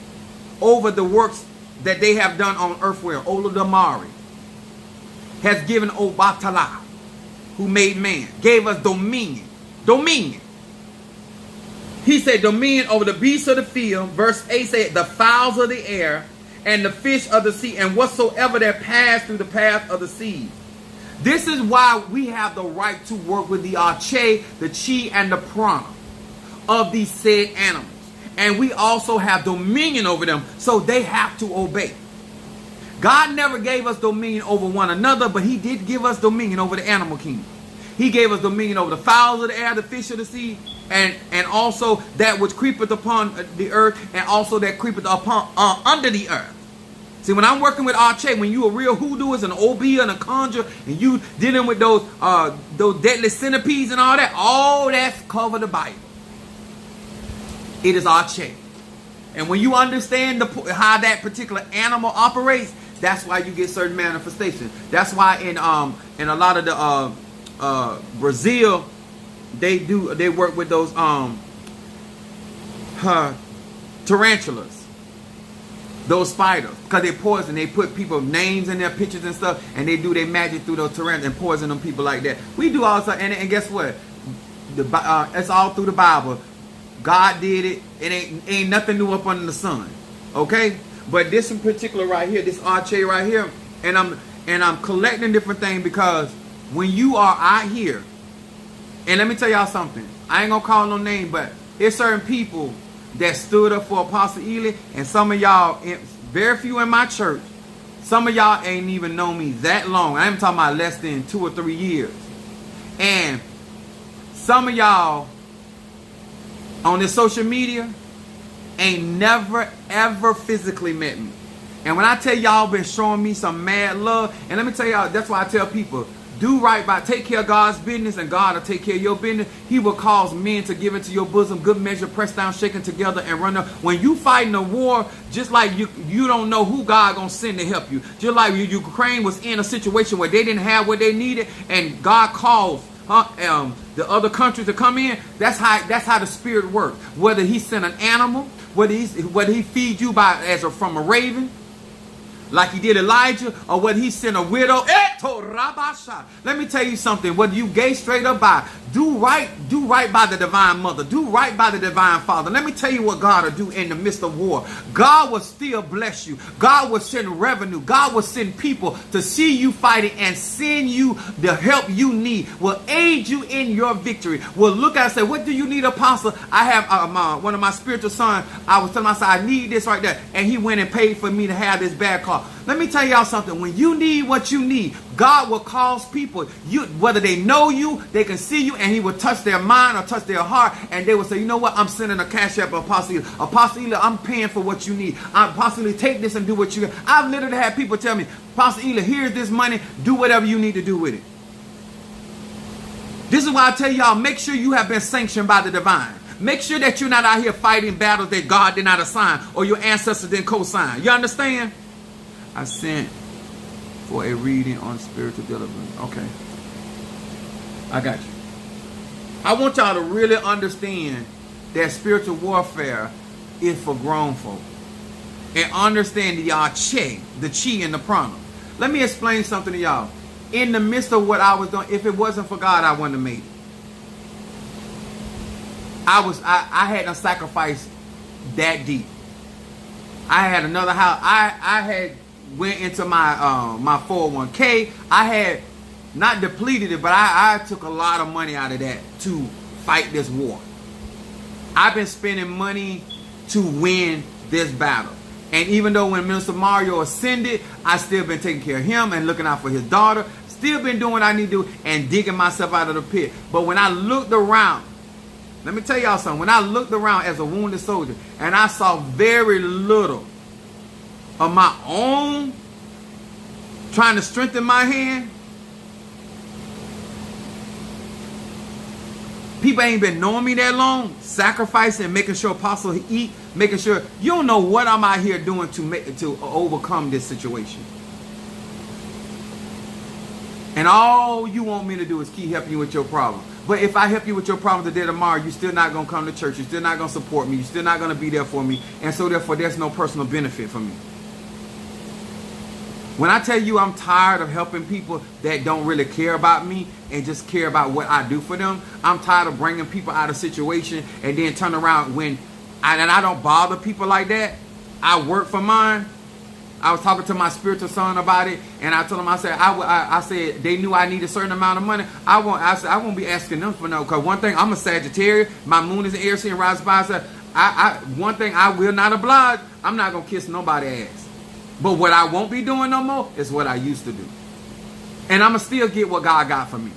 S1: over the works that they have done on earth. Where Olodamari has given Obatala, who made man, gave us dominion. Dominion. He said dominion over the beasts of the field. Verse 8 said the fowls of the air and the fish of the sea and whatsoever that pass through the path of the sea. This is why we have the right to work with the arche, the chi, and the prana of these said animals. And we also have dominion over them, so they have to obey. God never gave us dominion over one another, but he did give us dominion over the animal kingdom. He gave us dominion over the fowls of the air, the fish of the sea, and also that which creepeth upon the earth, and also that creepeth upon under the earth. See, when I'm working with arche, when you a real hoodooist, an OB and a conjure, and you dealing with those deadly centipedes and all that's covered the Bible. It is arche. And when you understand how that particular animal operates, that's why you get certain manifestations. That's why in a lot of the Brazil, they work with those tarantulas, those spiders, because they poison. They put people's names in their pictures and stuff, and they do their magic through those tarantulas and poison them people like that. We do all stuff, and guess what? It's all through the Bible. God did it. It ain't nothing new up under the sun. Okay, but this in particular right here, this arche right here, and I'm collecting different things because when you are out here, and let me tell y'all something. I ain't gonna call no name, but there's certain people that stood up for Apostle Ely, and some of y'all, very few in my church, Some of y'all ain't even known me that long. I am talking about less than 2 or 3 years. And some of y'all on this social media ain't never ever physically met me. And when I tell y'all been showing me some mad love, and let me tell y'all, that's why I tell people, do right by, take care of God's business, and God will take care of your business. He will cause men to give into your bosom, good measure, pressed down, shaken together, and run up. When you fighting a war, just like you don't know who God gonna send to help you. Just like Ukraine was in a situation where they didn't have what they needed, and God calls the other countries to come in. That's how the Spirit works. Whether He sent an animal, whether He feed you from a raven, like He did Elijah, or whether He sent a widow. Let me tell you something. Whether you gay straight up by, do right by the divine mother. Do right by the divine father. Let me tell you what God will do in the midst of war. God will still bless you. God will send revenue. God will send people to see you fighting and send you the help you need. Will aid you in your victory. Will look at and say, what do you need, Apostle? I have one of my spiritual sons. I was telling him, I said, I need this right there. And he went and paid for me to have this bad car. Let me tell y'all something. When you need what you need, God will cause people, whether they know you, they can see you, and He will touch their mind or touch their heart, and they will say, you know what, I'm sending a cash app, Apostle Ela. Apostle Ela, I'm paying for what you need. Apostle Ela, take this and do what you need. I've literally had people tell me, Apostle Ela, here's this money, do whatever you need to do with it. This is why I tell y'all, make sure you have been sanctioned by the divine. Make sure that you're not out here fighting battles that God did not assign or your ancestors didn't co-sign. You understand? I sent for a reading on spiritual deliverance. Okay. I got you. I want y'all to really understand that spiritual warfare is for grown folk. And understand the Arche, the Chi and the Prana. Let me explain something to y'all. In the midst of what I was doing, if it wasn't for God, I wouldn't have made it. I had to sacrifice that deep. I had another house. I had went into my 401k. I had not depleted it, but I took a lot of money out of that to fight this war. I've been spending money to win this battle. And even though when Minister Mario ascended, I still been taking care of him and looking out for his daughter. Still been doing what I need to do and digging myself out of the pit. But when I looked around, let me tell y'all something. When I looked around as a wounded soldier and I saw very little of my own trying to strengthen my hand, people ain't been knowing me that long, sacrificing, making sure Apostle eat, making sure you don't know what I'm out here doing to overcome this situation. And all you want me to do is keep helping you with your problem. But if I help you with your problem today, tomorrow, you're still not going to come to church. You're still not going to support me. You're still not going to be there for me. And so therefore, there's no personal benefit for me. When I tell you I'm tired of helping people that don't really care about me and just care about what I do for them, I'm tired of bringing people out of situation and then turn around and I don't bother people like that. I work for mine. I was talking to my spiritual son about it, and I told him, I said they knew I needed a certain amount of money. I won't be asking them for no, because one thing, I'm a Sagittarius, my moon is in Aries and rises by. One thing I will not oblige, I'm not gonna kiss nobody's ass. But what I won't be doing no more is what I used to do. And I'm going to still get what God got for me.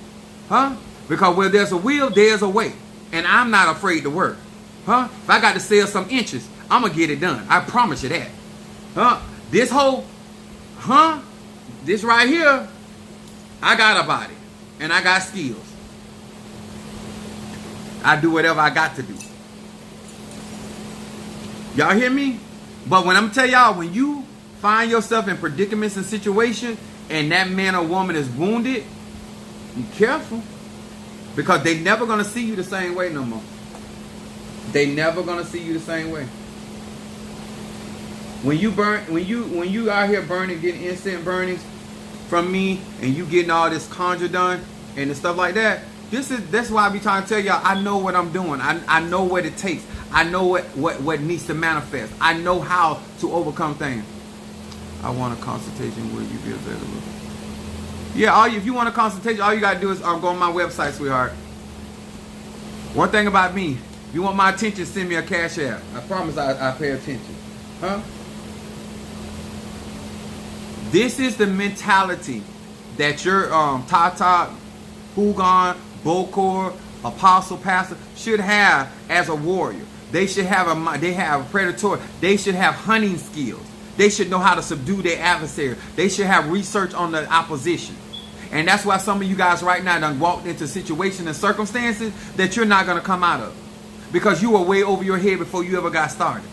S1: Huh? Because where there's a will, there's a way. And I'm not afraid to work. Huh? If I got to sell some inches, I'm going to get it done. I promise you that. Huh? This right here, I got a body. And I got skills. I do whatever I got to do. Y'all hear me? But when I'm tell y'all, when you find yourself in predicaments and situations and that man or woman is wounded, be careful. Because they never going to see you the same way no more. They never going to see you the same way. When you out here burning, getting instant burnings from me, and you getting all this conjure done and the stuff like that, that's why I be trying to tell y'all, I know what I'm doing. I know what it takes. I know what needs to manifest. I know how to overcome things. I want a consultation. Will you be available? Yeah, if you want a consultation, all you got to do is go on my website, sweetheart. One thing about me, if you want my attention, send me a cash app. I promise I pay attention. Huh? This is the mentality that your Tata, Hugon, Bokor, Apostle, Pastor should have as a warrior. They should have a predatory. They should have hunting skills. They should know how to subdue their adversary. They should have research on the opposition. And that's why some of you guys right now done walked into situations and circumstances that you're not going to come out of. Because you were way over your head before you ever got started.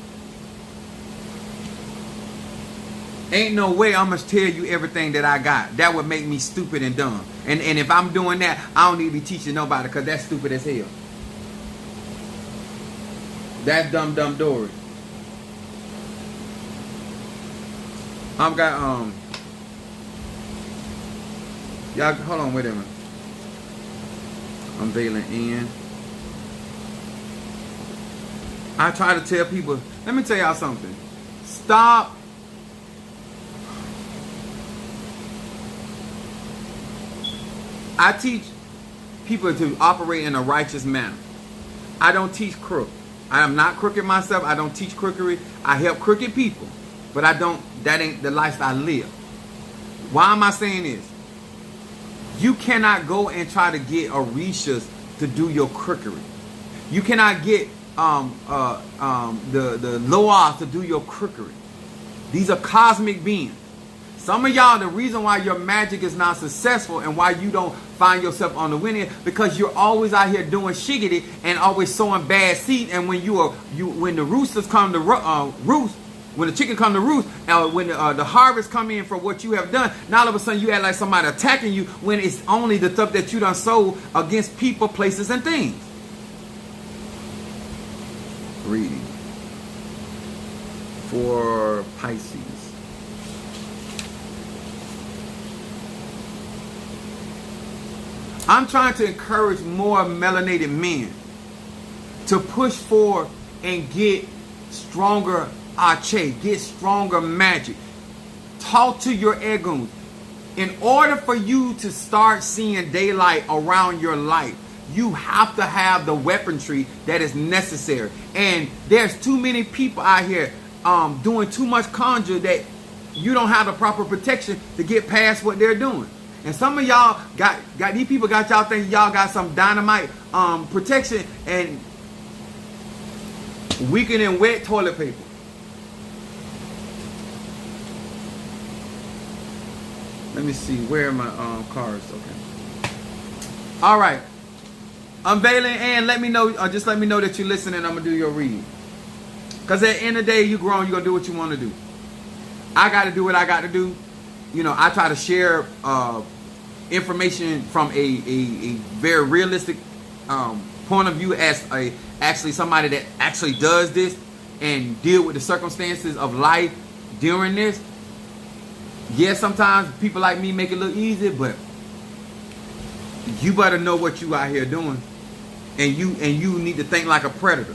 S1: Ain't no way I'm going to tell you everything that I got. That would make me stupid and dumb. And if I'm doing that, I don't need to be teaching nobody because that's stupid as hell. That's dumb Dory. I've got, y'all, hold on, wait a minute. Unveiling in. I try to tell people, let me tell y'all something. Stop. I teach people to operate in a righteous manner. I don't teach crook. I am not crooked myself. I don't teach crookery. I help crooked people. But that ain't the lifestyle I live. Why am I saying this? You cannot go and try to get Orishas to do your crookery. You cannot get the Loas to do your crookery. These are cosmic beings. Some of y'all, the reason why your magic is not successful and why you don't find yourself on the winning, because you're always out here doing shiggity and always sowing bad seed. And when when the roosters come to roost, when the chicken come to roost, when the harvest come in for what you have done, now all of a sudden you act like somebody attacking you when it's only the stuff that you done sold against people, places, and things. Reading for Pisces. I'm trying to encourage more melanated men to push forward and get stronger Ache, get stronger magic. Talk to your egoons. In order for you to start seeing daylight around your life, you have to have the weaponry that is necessary. And there's too many people out here doing too much conjure that you don't have the proper protection to get past what they're doing. And some of y'all got these people got y'all thinking y'all got some dynamite protection and weaker than wet toilet paper. Let me see, where are my cards? Okay. All right. Unveiling and let me know, just let me know that you're listening. I'm gonna do your reading. Cause at the end of the day, you grown, you're gonna do what you want to do. I gotta do what I got to do. You know, I try to share information from a very realistic point of view as actually somebody that actually does this and deal with the circumstances of life during this. Yes, sometimes people like me make it look easy, but you better know what you out here doing, and you need to think like a predator.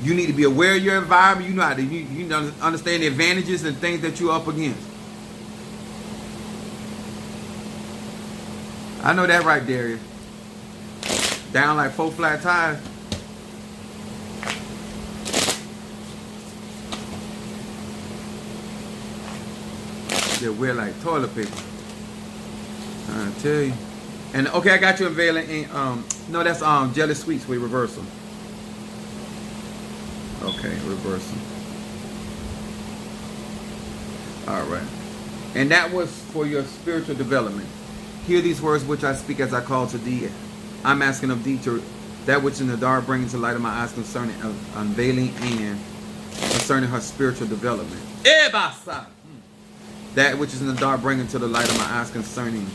S1: You need to be aware of your environment. You know how to you understand the advantages and things that you're up against. I know that right, Darius. Down like 4 flat tires. They wear like toilet paper. I tell you. And okay, I got you unveiling. No, that's Jelly Sweets with reversal. Okay, reversal. All right. And that was for your spiritual development. Hear these words which I speak as I call to thee. I'm asking of thee to that which in the dark brings to light of my eyes concerning unveiling and concerning her spiritual development. That which is in the dark bringing to the light of my eyes concerning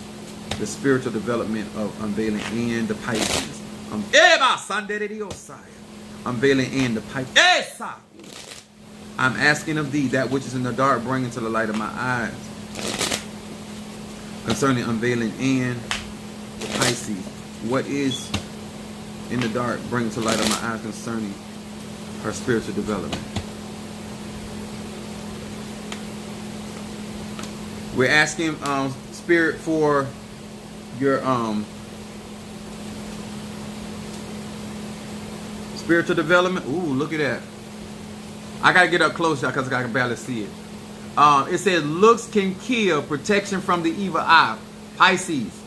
S1: the spiritual development of unveiling and the Pisces. Unveiling and the Pisces. I'm asking of thee that which is in the dark bringing to the light of my eyes concerning unveiling and the Pisces. What is in the dark bringing to the light of my eyes concerning her spiritual development. We're asking Spirit for your spiritual development. Ooh, look at that. I gotta get up close, y'all, because I can barely see it. It says looks can kill, protection from the evil eye. Pisces.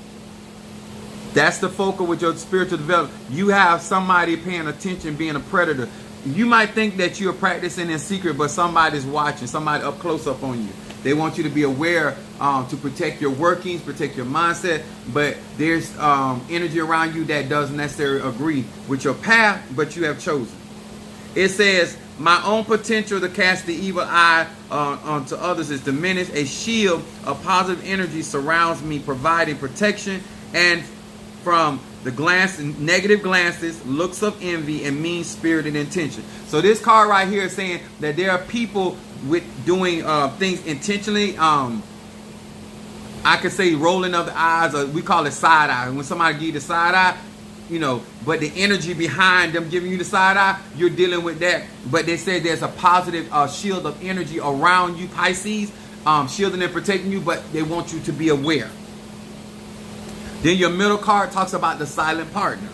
S1: That's the focal with your spiritual development. You have somebody paying attention, being a predator. You might think that you're practicing in secret, but somebody's watching, somebody up close up on you. They want you to be aware to protect your workings, protect your mindset, but there's energy around you that doesn't necessarily agree with your path, but you have chosen. It says, my own potential to cast the evil eye onto others is diminished. A shield of positive energy surrounds me, providing protection and from the negative glances, looks of envy, and mean-spirited intention. So this card right here is saying that there are people with doing things intentionally. I could say rolling of the eyes, or we call it side eye. When somebody give you the side eye, you know, but the energy behind them giving you the side eye, you're dealing with that. But they said there's a positive shield of energy around you, Pisces, shielding and protecting you, but they want you to be aware. Then your middle card talks about the silent partner.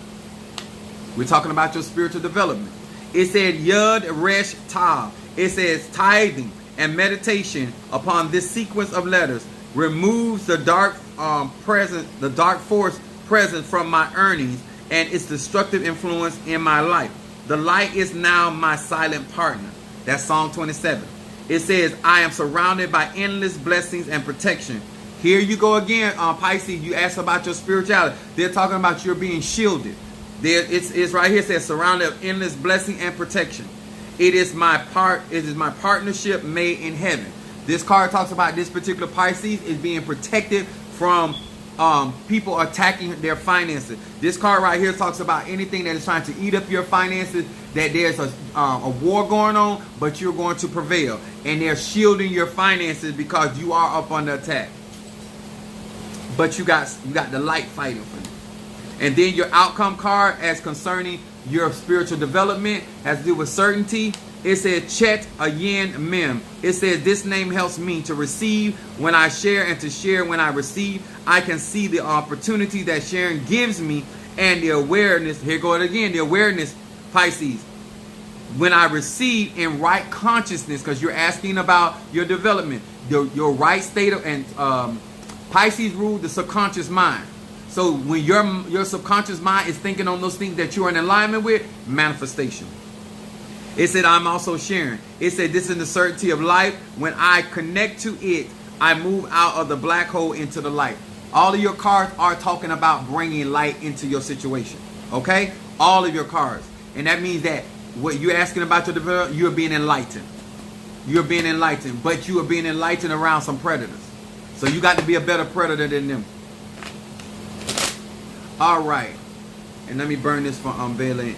S1: We're talking about your spiritual development. It said Yud Resh Tav. It says tithing and meditation upon this sequence of letters removes the dark force present from my earnings and its destructive influence in my life. The light is now my silent partner. That's Psalm 27. It says, I am surrounded by endless blessings and protection. Here you go again, Pisces. You asked about your spirituality. They're talking about you're being shielded. It's right here. It says surrounded of endless blessing and protection. It is my partnership made in heaven. This card talks about this particular Pisces is being protected from people attacking their finances. This card right here talks about anything that is trying to eat up your finances, that there's a war going on, but you're going to prevail. And they're shielding your finances because you are up under attack. But you got the light fighting for you. And then your outcome card, as concerning your spiritual development, has to do with certainty. It says Chet Ayin Mem. It says this name helps me to receive when I share and to share when I receive. I can see the opportunity that sharing gives me and the awareness. Here go it again. The awareness, Pisces. When I receive in right consciousness, because you're asking about your development, your right state of, and Pisces rule the subconscious mind. So when your subconscious mind is thinking on those things that you're in alignment with, manifestation. It said, I'm also sharing. It said, this is the certainty of life. When I connect to it, I move out of the black hole into the light. All of your cards are talking about bringing light into your situation. Okay? All of your cards. And that means that what you're asking about your development, you're being enlightened. You're being enlightened. But you are being enlightened around some predators. So you got to be a better predator than them. All right. And let me burn this for unveiling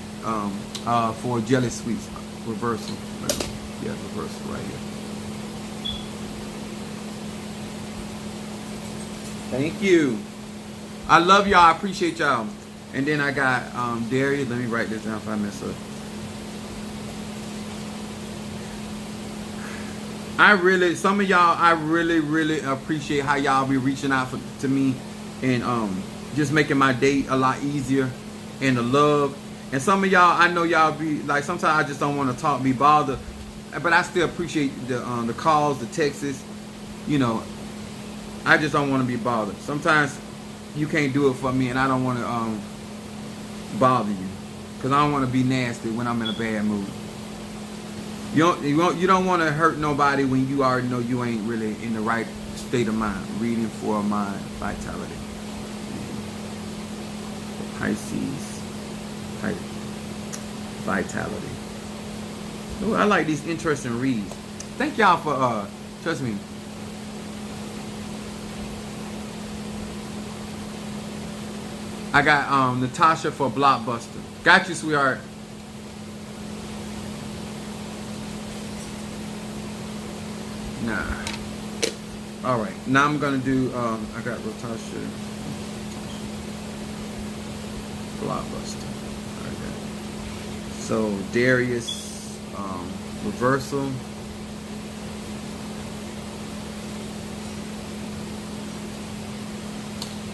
S1: for jelly sweets. Reversal. Yeah, reversal right here. Thank you. I love y'all. I appreciate y'all. And then I got Darius. Let me write this down if I mess up. Some of y'all, I really appreciate how y'all be reaching out to me and just making my day a lot easier, and the love. And some of y'all, I know y'all be like, sometimes I just don't want to talk, be bothered, but I still appreciate the calls, the texts. You know, I just don't want to be bothered. Sometimes you can't do it for me, and I don't want to bother you, because I don't want to be nasty when I'm in a bad mood. You don't want to hurt nobody when you already know you ain't really in the right state of mind. Reading for mind vitality. Pisces. Vitality. Ooh, I like these interesting reads. Thank y'all for trust me. I got Natasha for Blockbuster. Got you, sweetheart. Nah. All right. Now I'm gonna do. I got Natasha. Blockbuster. Okay. So Darius, reversal.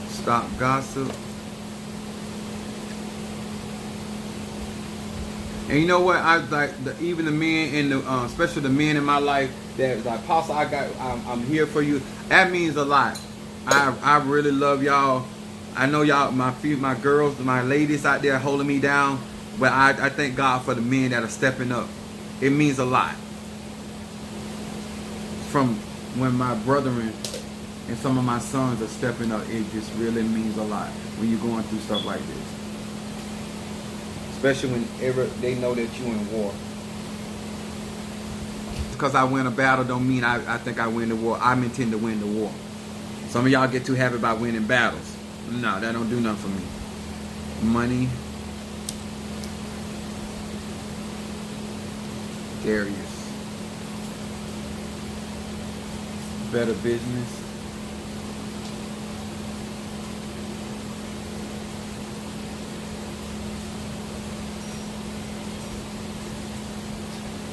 S1: Stop gossip. And you know what? I like even the men in the, especially the men in my life that like, Apostle, I'm here for you. That means a lot. I really love y'all. I know y'all, my girls, my ladies out there holding me down, but I thank God for the men that are stepping up. It means a lot. From when my brethren and some of my sons are stepping up, it just really means a lot when you're going through stuff like this. Especially whenever they know that you're in war. Because I win a battle don't mean I think I win the war. I intend to win the war. Some of y'all get too happy about winning battles. No, that don't do nothing for me. Money. Darius. Better business.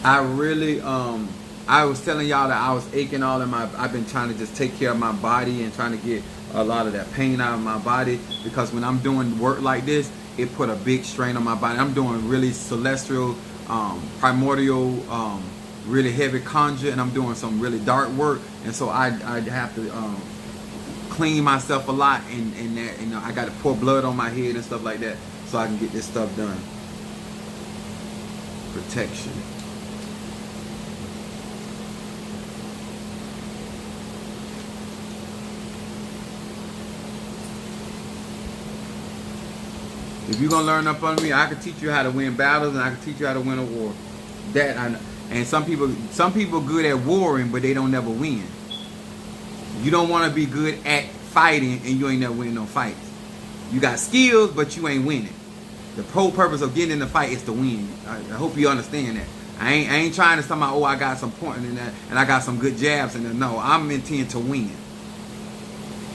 S1: I really, I was telling y'all that I was aching all in my, I've been trying to just take care of my body and trying to get a lot of that pain out of my body, because when I'm doing work like this, it put a big strain on my body. I'm doing really celestial, primordial, really heavy conjure, and I'm doing some really dark work, and so I have to clean myself a lot, and that, you know, I got to pour blood on my head and stuff like that so I can get this stuff done. Protection. If you're gonna learn up on me, I can teach you how to win battles, and I can teach you how to win a war. That I know. And some people good at warring, but they don't never win. You don't want to be good at fighting and you ain't never win no fights. You got skills, but you ain't winning. The whole purpose of getting in the fight is to win. I hope you understand that. I ain't trying to say, oh, I got some pointing in that, and I got some good jabs in there. No, I'm intending to win.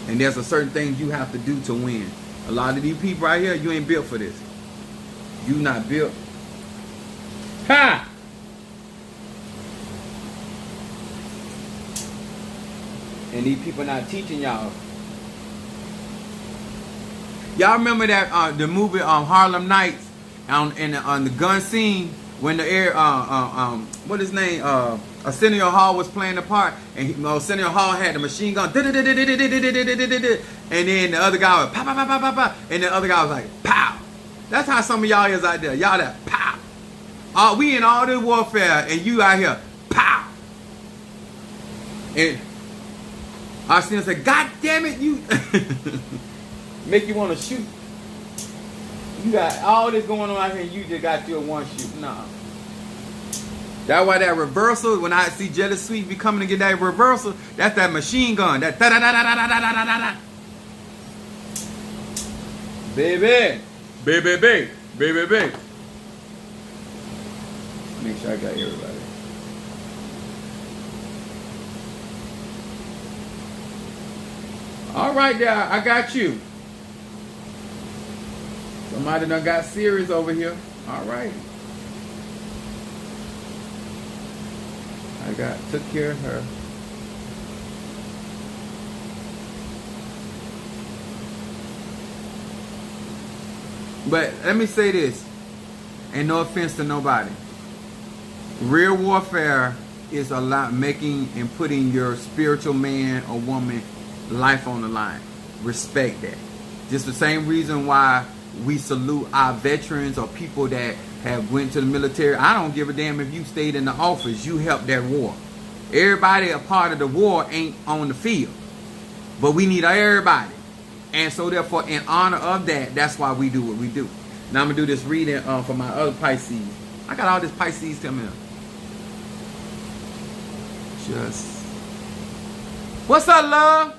S1: And there's a certain thing you have to do to win. A lot of these people right here, you ain't built for this. You not built. Ha! And these people not teaching y'all. Y'all remember that the movie Harlem Nights on the gun scene when the air what his name Arsenio Hall was playing the part, and Arsenio Hall had the machine gun, and then the other guy was pow, pow, pow, pow, pow, pow, and the other guy was like pow. That's how some of y'all is out there. Y'all that pow. We in all this warfare, and you out here pow. And Arsenio said, "God damn it, you!" Make you want to shoot. You got all this going on out here, and you just got your one shoot. Nah. That's why that reversal, when I see Jelly Sweet be coming to get that reversal, that's that machine gun. That da da da da da da da da da. Baby. Baby, baby. Baby, baby. Make sure I got everybody. All right, there. I got you. Somebody done got serious over here. All right. I took care of her. But let me say this, and no offense to nobody. Real warfare is a lot making and putting your spiritual man or woman life on the line. Respect that. Just the same reason why we salute our veterans or people that have went to the military. I don't give a damn if you stayed in the office. You helped that war. Everybody a part of the war ain't on the field. But we need everybody. And so therefore, in honor of that, that's why we do what we do. Now I'm going to do this reading for my other Pisces. I got all this Pisces coming up. Just. What's up, love?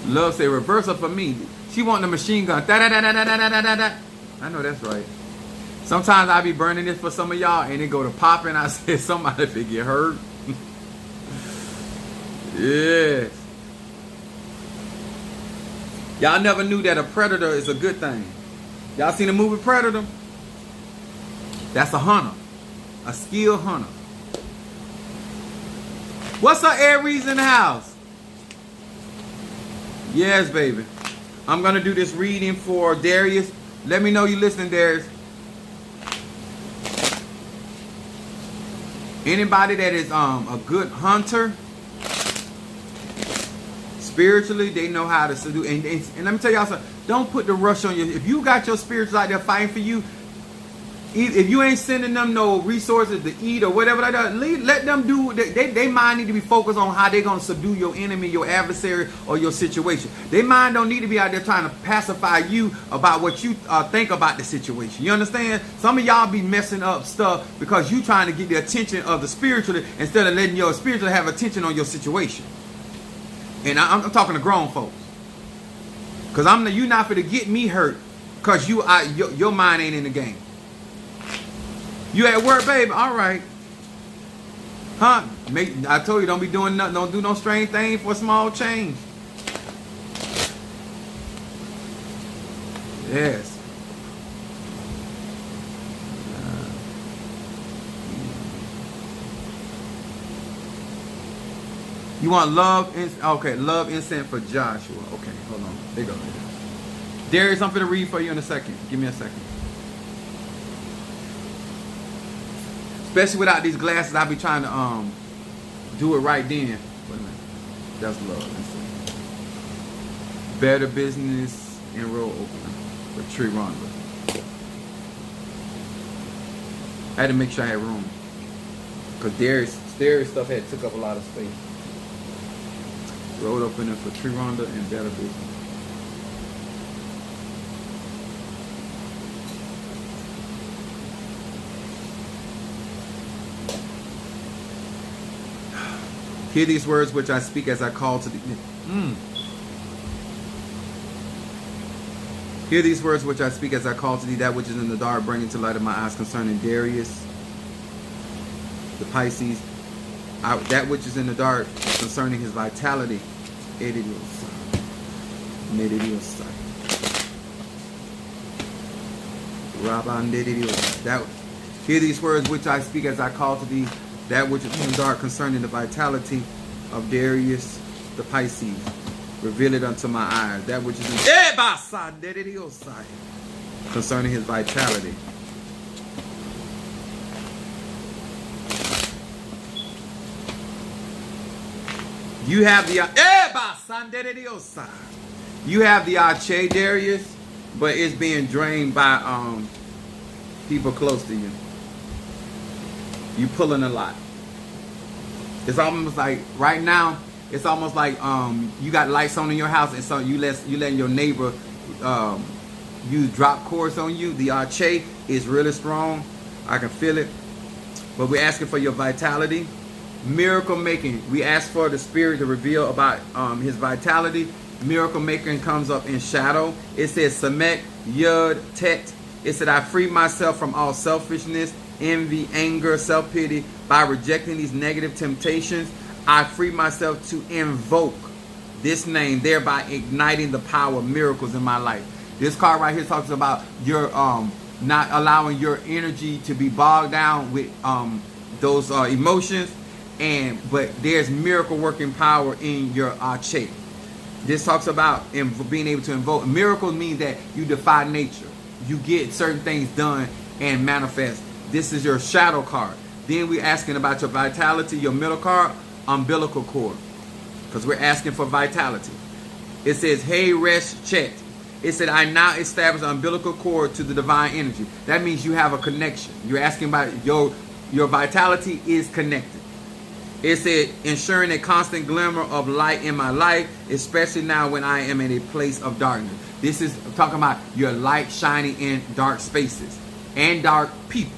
S1: Love say reversal for me. She want the machine gun. Da da da da da da da da da. I know that's right. Sometimes I be burning this for some of y'all, and it go to popping. I said somebody if it get hurt. Yes. Y'all never knew that a predator is a good thing. Y'all seen the movie Predator? That's a hunter, a skilled hunter. What's up, Aries in the house? Yes, baby. I'm going to do this reading for Darius, Let me know you listening, Darius. Anybody that is a good hunter, spiritually, they know how to seduce. And let me tell y'all something. Don't put the rush on you. If you got your spirits out there fighting for you, if you ain't sending them no resources to eat or whatever like that, let them do. They mind need to be focused on how they're going to subdue your enemy, your adversary, or your situation. They mind don't need to be out there trying to pacify you about what you think about the situation. You understand? Some of y'all be messing up stuff because you trying to get the attention of the spiritual instead of letting your spiritual have attention on your situation. And I'm talking to grown folks. Because you're not going to get me hurt because your mind ain't in the game. You at work, baby? All right. Huh? I told you, don't be doing nothing. Don't do no strange thing for a small change. Yes. You want love? Okay, love incense for Joshua. Okay, hold on. There you go. Darius, I'm going to read for you in a second. Give me a second. Especially without these glasses, I'll be trying to do it right then. Wait a minute. That's love. Better business enroll opener for Tree Ronda. I had to make sure I had room. Because Darius stuff took up a lot of space. Road opener for Tree Ronda and better business. Hear these words which I speak as I call to thee. Hear these words which I speak as I call to thee, that which is in the dark, bringing to light of my eyes concerning Darius, the Pisces. That which is in the dark concerning his vitality. Hear these words which I speak as I call to thee, that which is in the dark concerning the vitality of Darius the Pisces. Reveal it unto my eyes. That which is in concerning his vitality. You have the Arche, Darius, but it's being drained by people close to you. You pulling a lot. It's almost like right now. It's almost like you got lights on in your house, and so you letting your neighbor use drop cords on you. The Arche is really strong. I can feel it. But we're asking for your vitality, miracle making. We ask for the Spirit to reveal about his vitality. Miracle making comes up in shadow. It says Samek Yud Tet. It said I free myself from all selfishness, envy, anger, self-pity. By rejecting these negative temptations, I free myself to invoke this name, thereby igniting the power of miracles in my life. This card right here talks about your not allowing your energy to be bogged down with those emotions, but there's miracle working power in your Arche. This talks about being able to invoke. Miracles means that you defy nature. You get certain things done and manifest. This is your shadow card. Then we're asking about your vitality, your middle card, umbilical cord. Because we're asking for vitality. It says, hey, Resh Chet. It said, I now establish an umbilical cord to the divine energy. That means you have a connection. You're asking about your vitality is connected. It said, ensuring a constant glimmer of light in my life, especially now when I am in a place of darkness. This is talking about your light shining in dark spaces and dark people.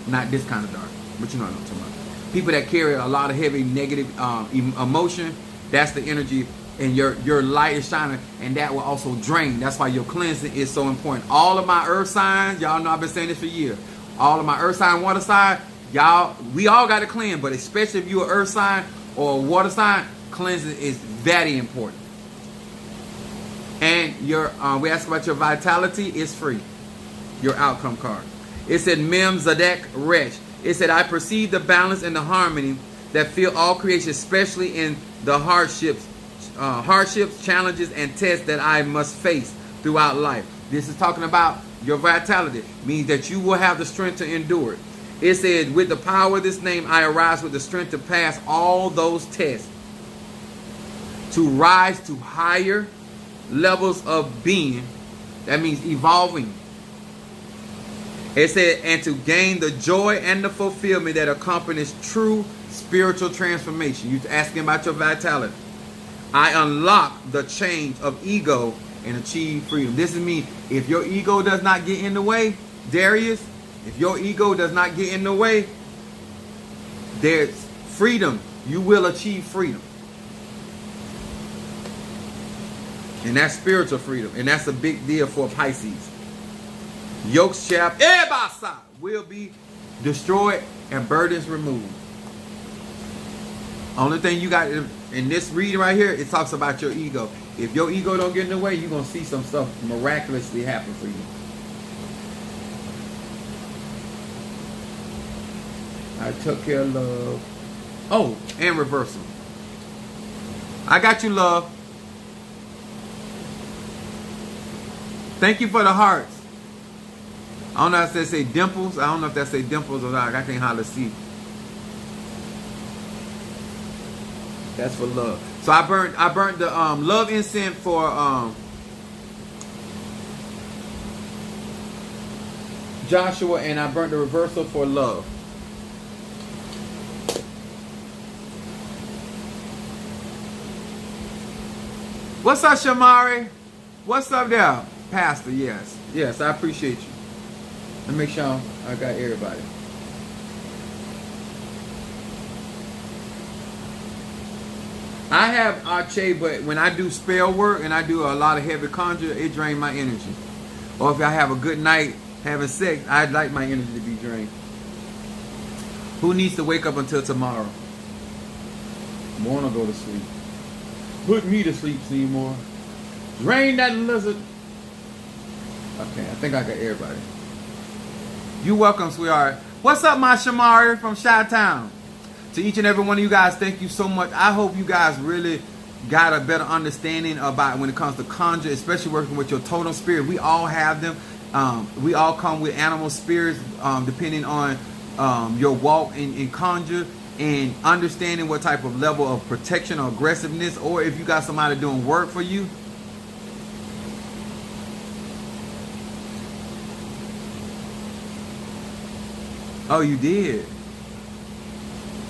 S1: Not this kind of dark, but you know what I'm talking about. People that carry a lot of heavy negative emotion, that's the energy, and your light is shining, and that will also drain. That's why your cleansing is so important. All of my earth signs, y'all know I've been saying this for years. All of my earth sign, water sign, y'all, we all got to cleanse, but especially if you're an earth sign or a water sign, cleansing is very important. And we ask about your vitality, it's free. Your outcome card. It said, Mem Zadek Resh. It said, I perceive the balance and the harmony that fill all creation, especially in the hardships, challenges, and tests that I must face throughout life. This is talking about your vitality. Means that you will have the strength to endure it. It says, with the power of this name, I arise with the strength to pass all those tests. To rise to higher levels of being. That means evolving. It said, and to gain the joy and the fulfillment that accompanies true spiritual transformation. You're asking about your vitality. I unlock the chains of ego and achieve freedom. This is me. If your ego does not get in the way, Darius, if your ego does not get in the way, there's freedom. You will achieve freedom. And that's spiritual freedom. And that's a big deal for Pisces. Yokes shall will be destroyed and burdens removed. Only thing you got in this reading right here, it talks about your ego. If your ego don't get in the way, you're going to see some stuff miraculously happen for you. I took care of love. Oh, and reversal. I got you, love. Thank you for the hearts. I don't know if that say dimples. I don't know if that say dimples or not. I can't hardly see. That's for love. So I burnt the love incense for Joshua, and I burnt the reversal for love. What's up, Shamari? What's up there, Pastor? Yes, I appreciate you. Let me make sure I got everybody. I have Arche, but when I do spell work and I do a lot of heavy conjure, it drains my energy. Or if I have a good night having sex, I'd like my energy to be drained. Who needs to wake up until tomorrow? Wanna go to sleep. Put me to sleep, Seymour. Drain that lizard. Okay, I think I got everybody. You welcome, sweetheart. What's up, my Shamari from Chi-Town? To each and every one of you guys, thank you so much. I hope you guys really got a better understanding about when it comes to conjure, especially working with your totem spirit. We all have them. We all come with animal spirits, depending on your walk in conjure, and understanding what type of level of protection or aggressiveness, or if you got somebody doing work for you. Oh, you did?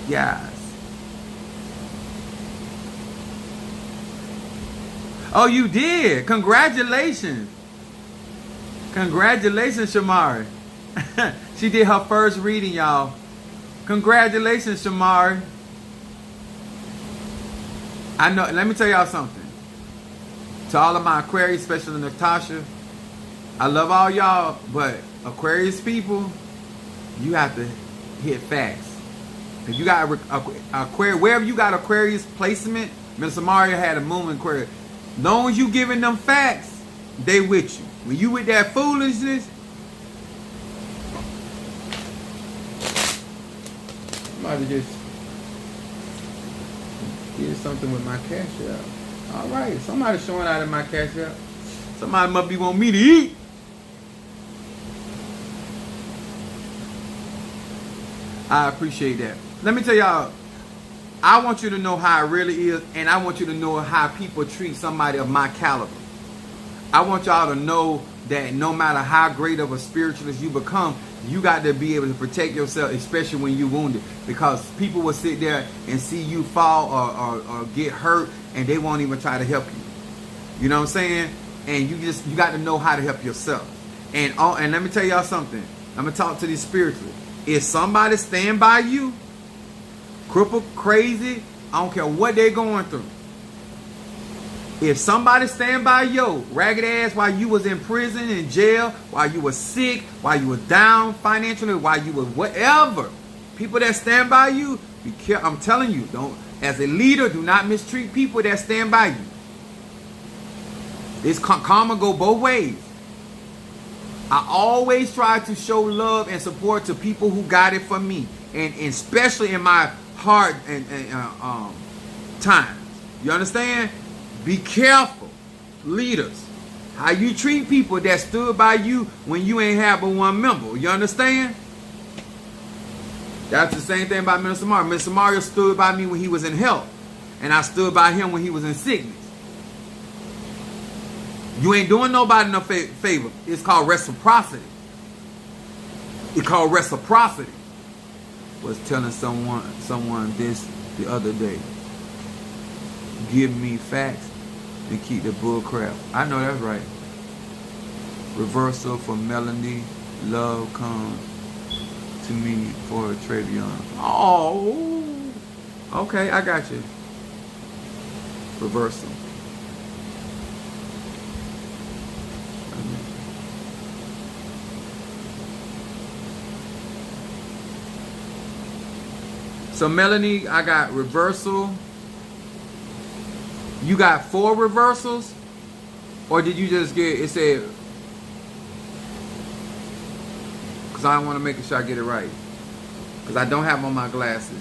S1: Yes. Oh, you did? Congratulations. Congratulations, Shamari. She did her first reading, y'all. Congratulations, Shamari. I know, let me tell y'all something. To all of my Aquarius, especially Natasha, I love all y'all, but Aquarius people, you have to hit facts. If you got Aquarius, wherever you got Aquarius placement, Miss Samaria had a moon in Aquarius. Long as you giving them facts, they with you. When you with that foolishness, somebody just did something with my cash out. All right, somebody showing out in my cash out. Somebody must be want me to eat. I appreciate that. Let me tell y'all, I want you to know how it really is, and I want you to know how people treat somebody of my caliber. I want y'all to know that no matter how great of a spiritualist you become, you got to be able to protect yourself, especially when you're wounded. Because people will sit there and see you fall or get hurt, and they won't even try to help you. You know what I'm saying? And you got to know how to help yourself. And let me tell y'all something. I'm going to talk to these spiritualists. If somebody stand by you, crippled, crazy, I don't care what they're going through. If somebody stand by your ragged ass while you was in prison, in jail, while you was sick, while you was down financially, while you was whatever, people that stand by you, be careful. I'm telling you, don't. As a leader, do not mistreat people that stand by you. This karma go both ways. I always try to show love and support to people who got it for me, and especially in my hard times. You understand? Be careful, leaders, How you treat people that stood by you when you ain't have but one member. You understand? That's the same thing about Minister Mario. Minister Mario stood by me when he was in health. And I stood by him when he was in sickness. You ain't doing nobody no favor. It's called reciprocity. It's called reciprocity. Was telling someone this the other day. Give me facts and keep the bull crap. I know that's right. Reversal for Melanie. Love comes to me for Travion. Oh, okay, I got you. Reversal. So Melanie, I got reversal. You got 4 reversals? Or did you just get, it said, because I want to make sure I get it right. Because I don't have on my glasses.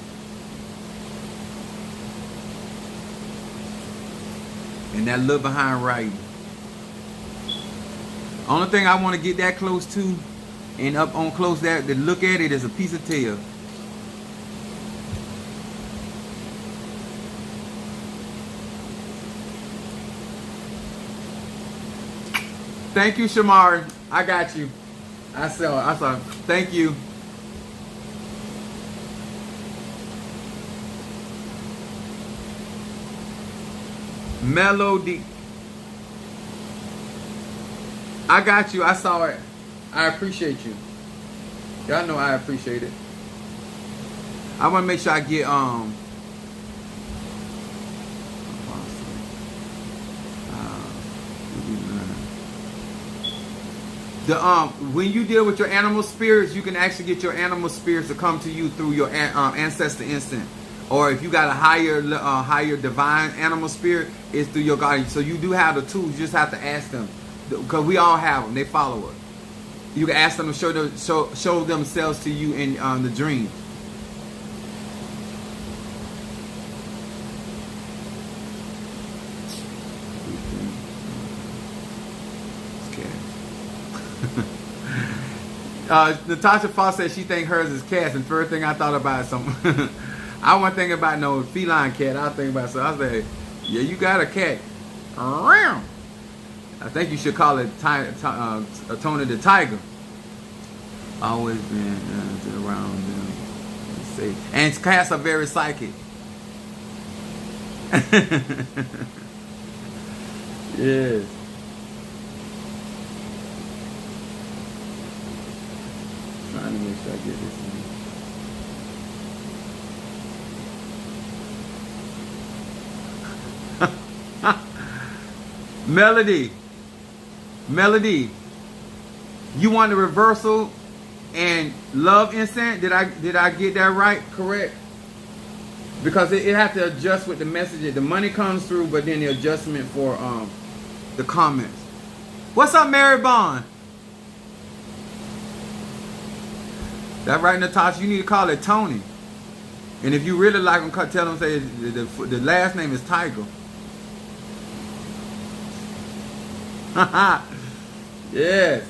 S1: And that little behind writing. Only thing I want to get that close to, and up on close that, to look at it is a piece of tail. Thank you, Shamari. I got you. I saw. Thank you. Melody. I got you. I saw it. I appreciate you. Y'all know I appreciate it. I want to make sure I get when you deal with your animal spirits, you can actually get your animal spirits to come to you through your ancestor instinct. Or if you got a higher divine animal spirit, it's through your guardian. So you do have the tools. You just have to ask them, because we all have them. They follow us. You can ask them to show themselves to you in the dream. Natasha Foss said she think hers is cats, and first thing I thought about is something. I wasn't thinking about no feline cat. I was thinking about, so I said, yeah, you got a cat. I think you should call it Tony the Tiger. Always been around them. Let's see. And cats are very psychic. Yes. Trying to make sure I get this in. Melody, you want the reversal and love instant? Did I get that right? Correct? Because it have to adjust with the message. The money comes through, but then the adjustment for the comments. What's up, Mary Bond? That right, Natasha? You need to call it Tony. And if you really like him, tell him, say the last name is Tiger. Yes.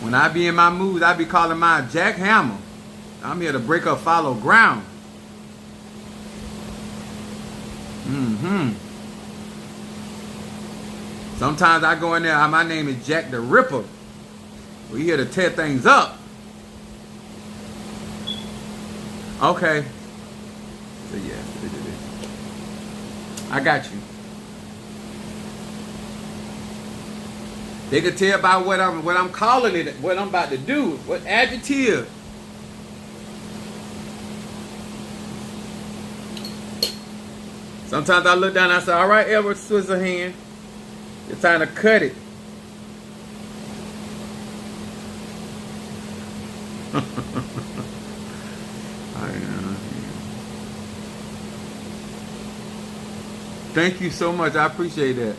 S1: When I be in my mood, I be calling mine Jack Hammer. I'm here to break up fallow ground. Sometimes I go in there, my name is Jack the Ripper. We here to tear things up. Okay. So yeah, I got you. They can tell by what I'm calling it, what I'm about to do, what adjective. Sometimes I look down and I say, all right, Edward Scissorhand, it's time to cut it. Thank you so much. I appreciate that.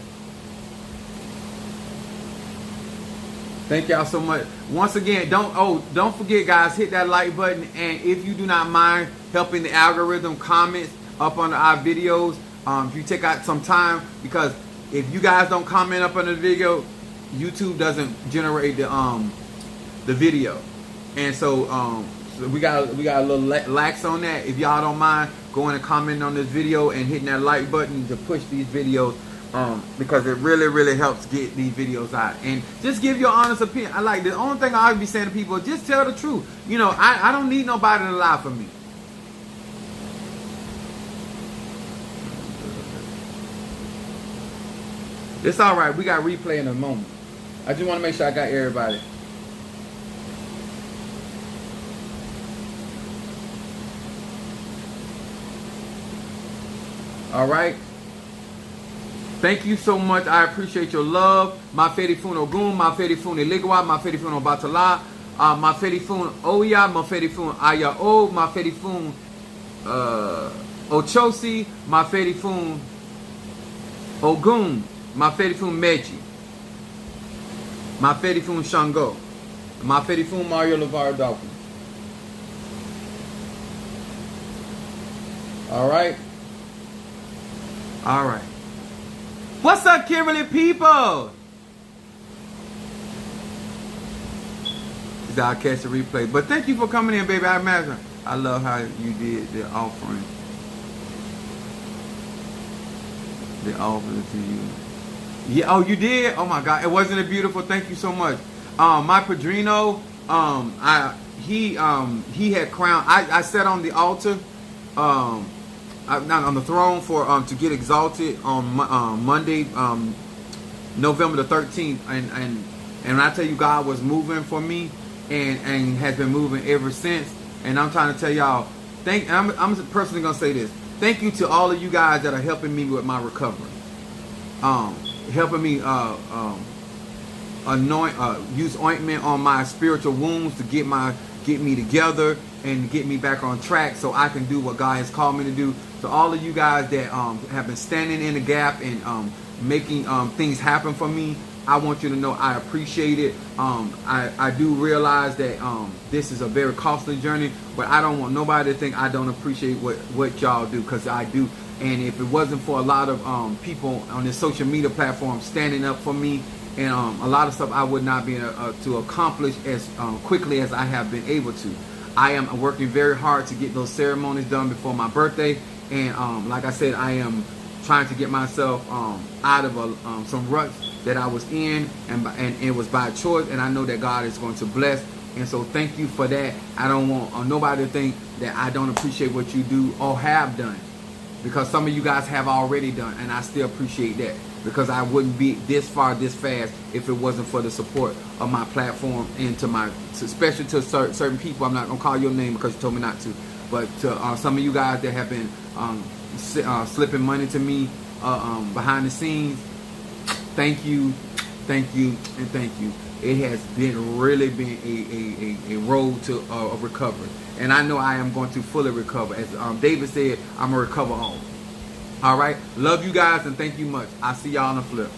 S1: Thank y'all so much. Once again, don't forget, guys, hit that like button, and if you do not mind helping the algorithm, comments up on our videos. If you take out some time, because if you guys don't comment up on the video, YouTube doesn't generate the video. And so, so we got a little lax on that. If y'all don't mind going and commenting on this video and hitting that like button to push these videos, because it really helps get these videos out. And just give your honest opinion. I like the only thing I always be saying to people, just tell the truth. You know, I don't need nobody to lie for me. It's all right. We got replay in a moment. I just want to make sure I got everybody. All right. Thank you so much. I appreciate your love. Ma fedi fun Ogun, ma fedi fun Eligwa, ma fedi fun Obatala, ma fedi fun Oya, ma fedi fun Ayao, ma fedi fun Ochosi, ma fedi fun Ogun, ma fedi fun Meji, ma fedi fun Shango, ma fedi fun Mario LeVar Dolphin. All right. All right. What's up, Kimberly people? I'll catch the replay. But thank you for coming in, baby. I imagine. I love how you did the offering. They offered it to you. Yeah. Oh, you did? Oh my God. It wasn't it beautiful? Thank you so much. My padrino, he had crowned. I sat on the altar. Not on the throne for to get exalted on Monday, November the 13th, and I tell you, God was moving for me, and has been moving ever since. And I'm trying to tell y'all, I'm personally gonna say this. Thank you to all of you guys that are helping me with my recovery, helping me use ointment on my spiritual wounds to get me together and get me back on track so I can do what God has called me to do. So all of you guys that have been standing in the gap and making things happen for me, I want you to know I appreciate it. I do realize that this is a very costly journey, but I don't want nobody to think I don't appreciate what y'all do, because I do. And if it wasn't for a lot of people on this social media platform standing up for me, and a lot of stuff I would not be able to accomplish as quickly as I have been able to. I am working very hard to get those ceremonies done before my birthday, and like I said, I am trying to get myself out of some ruts that I was in, and it was by choice, and I know that God is going to bless. And so thank you for that. I don't want nobody to think that I don't appreciate what you do or have done, because some of you guys have already done, and I still appreciate that, because I wouldn't be this far this fast if it wasn't for the support of my platform, and especially to certain people. I'm not gonna call your name because you told me not to, but to some of you guys that have been slipping money to me behind the scenes. Thank you, and thank you. It has really been a road to a recovery, and I know I am going to fully recover. As David said, I'm gonna recover all. All right, love you guys, and thank you much. I'll see y'all on the flip.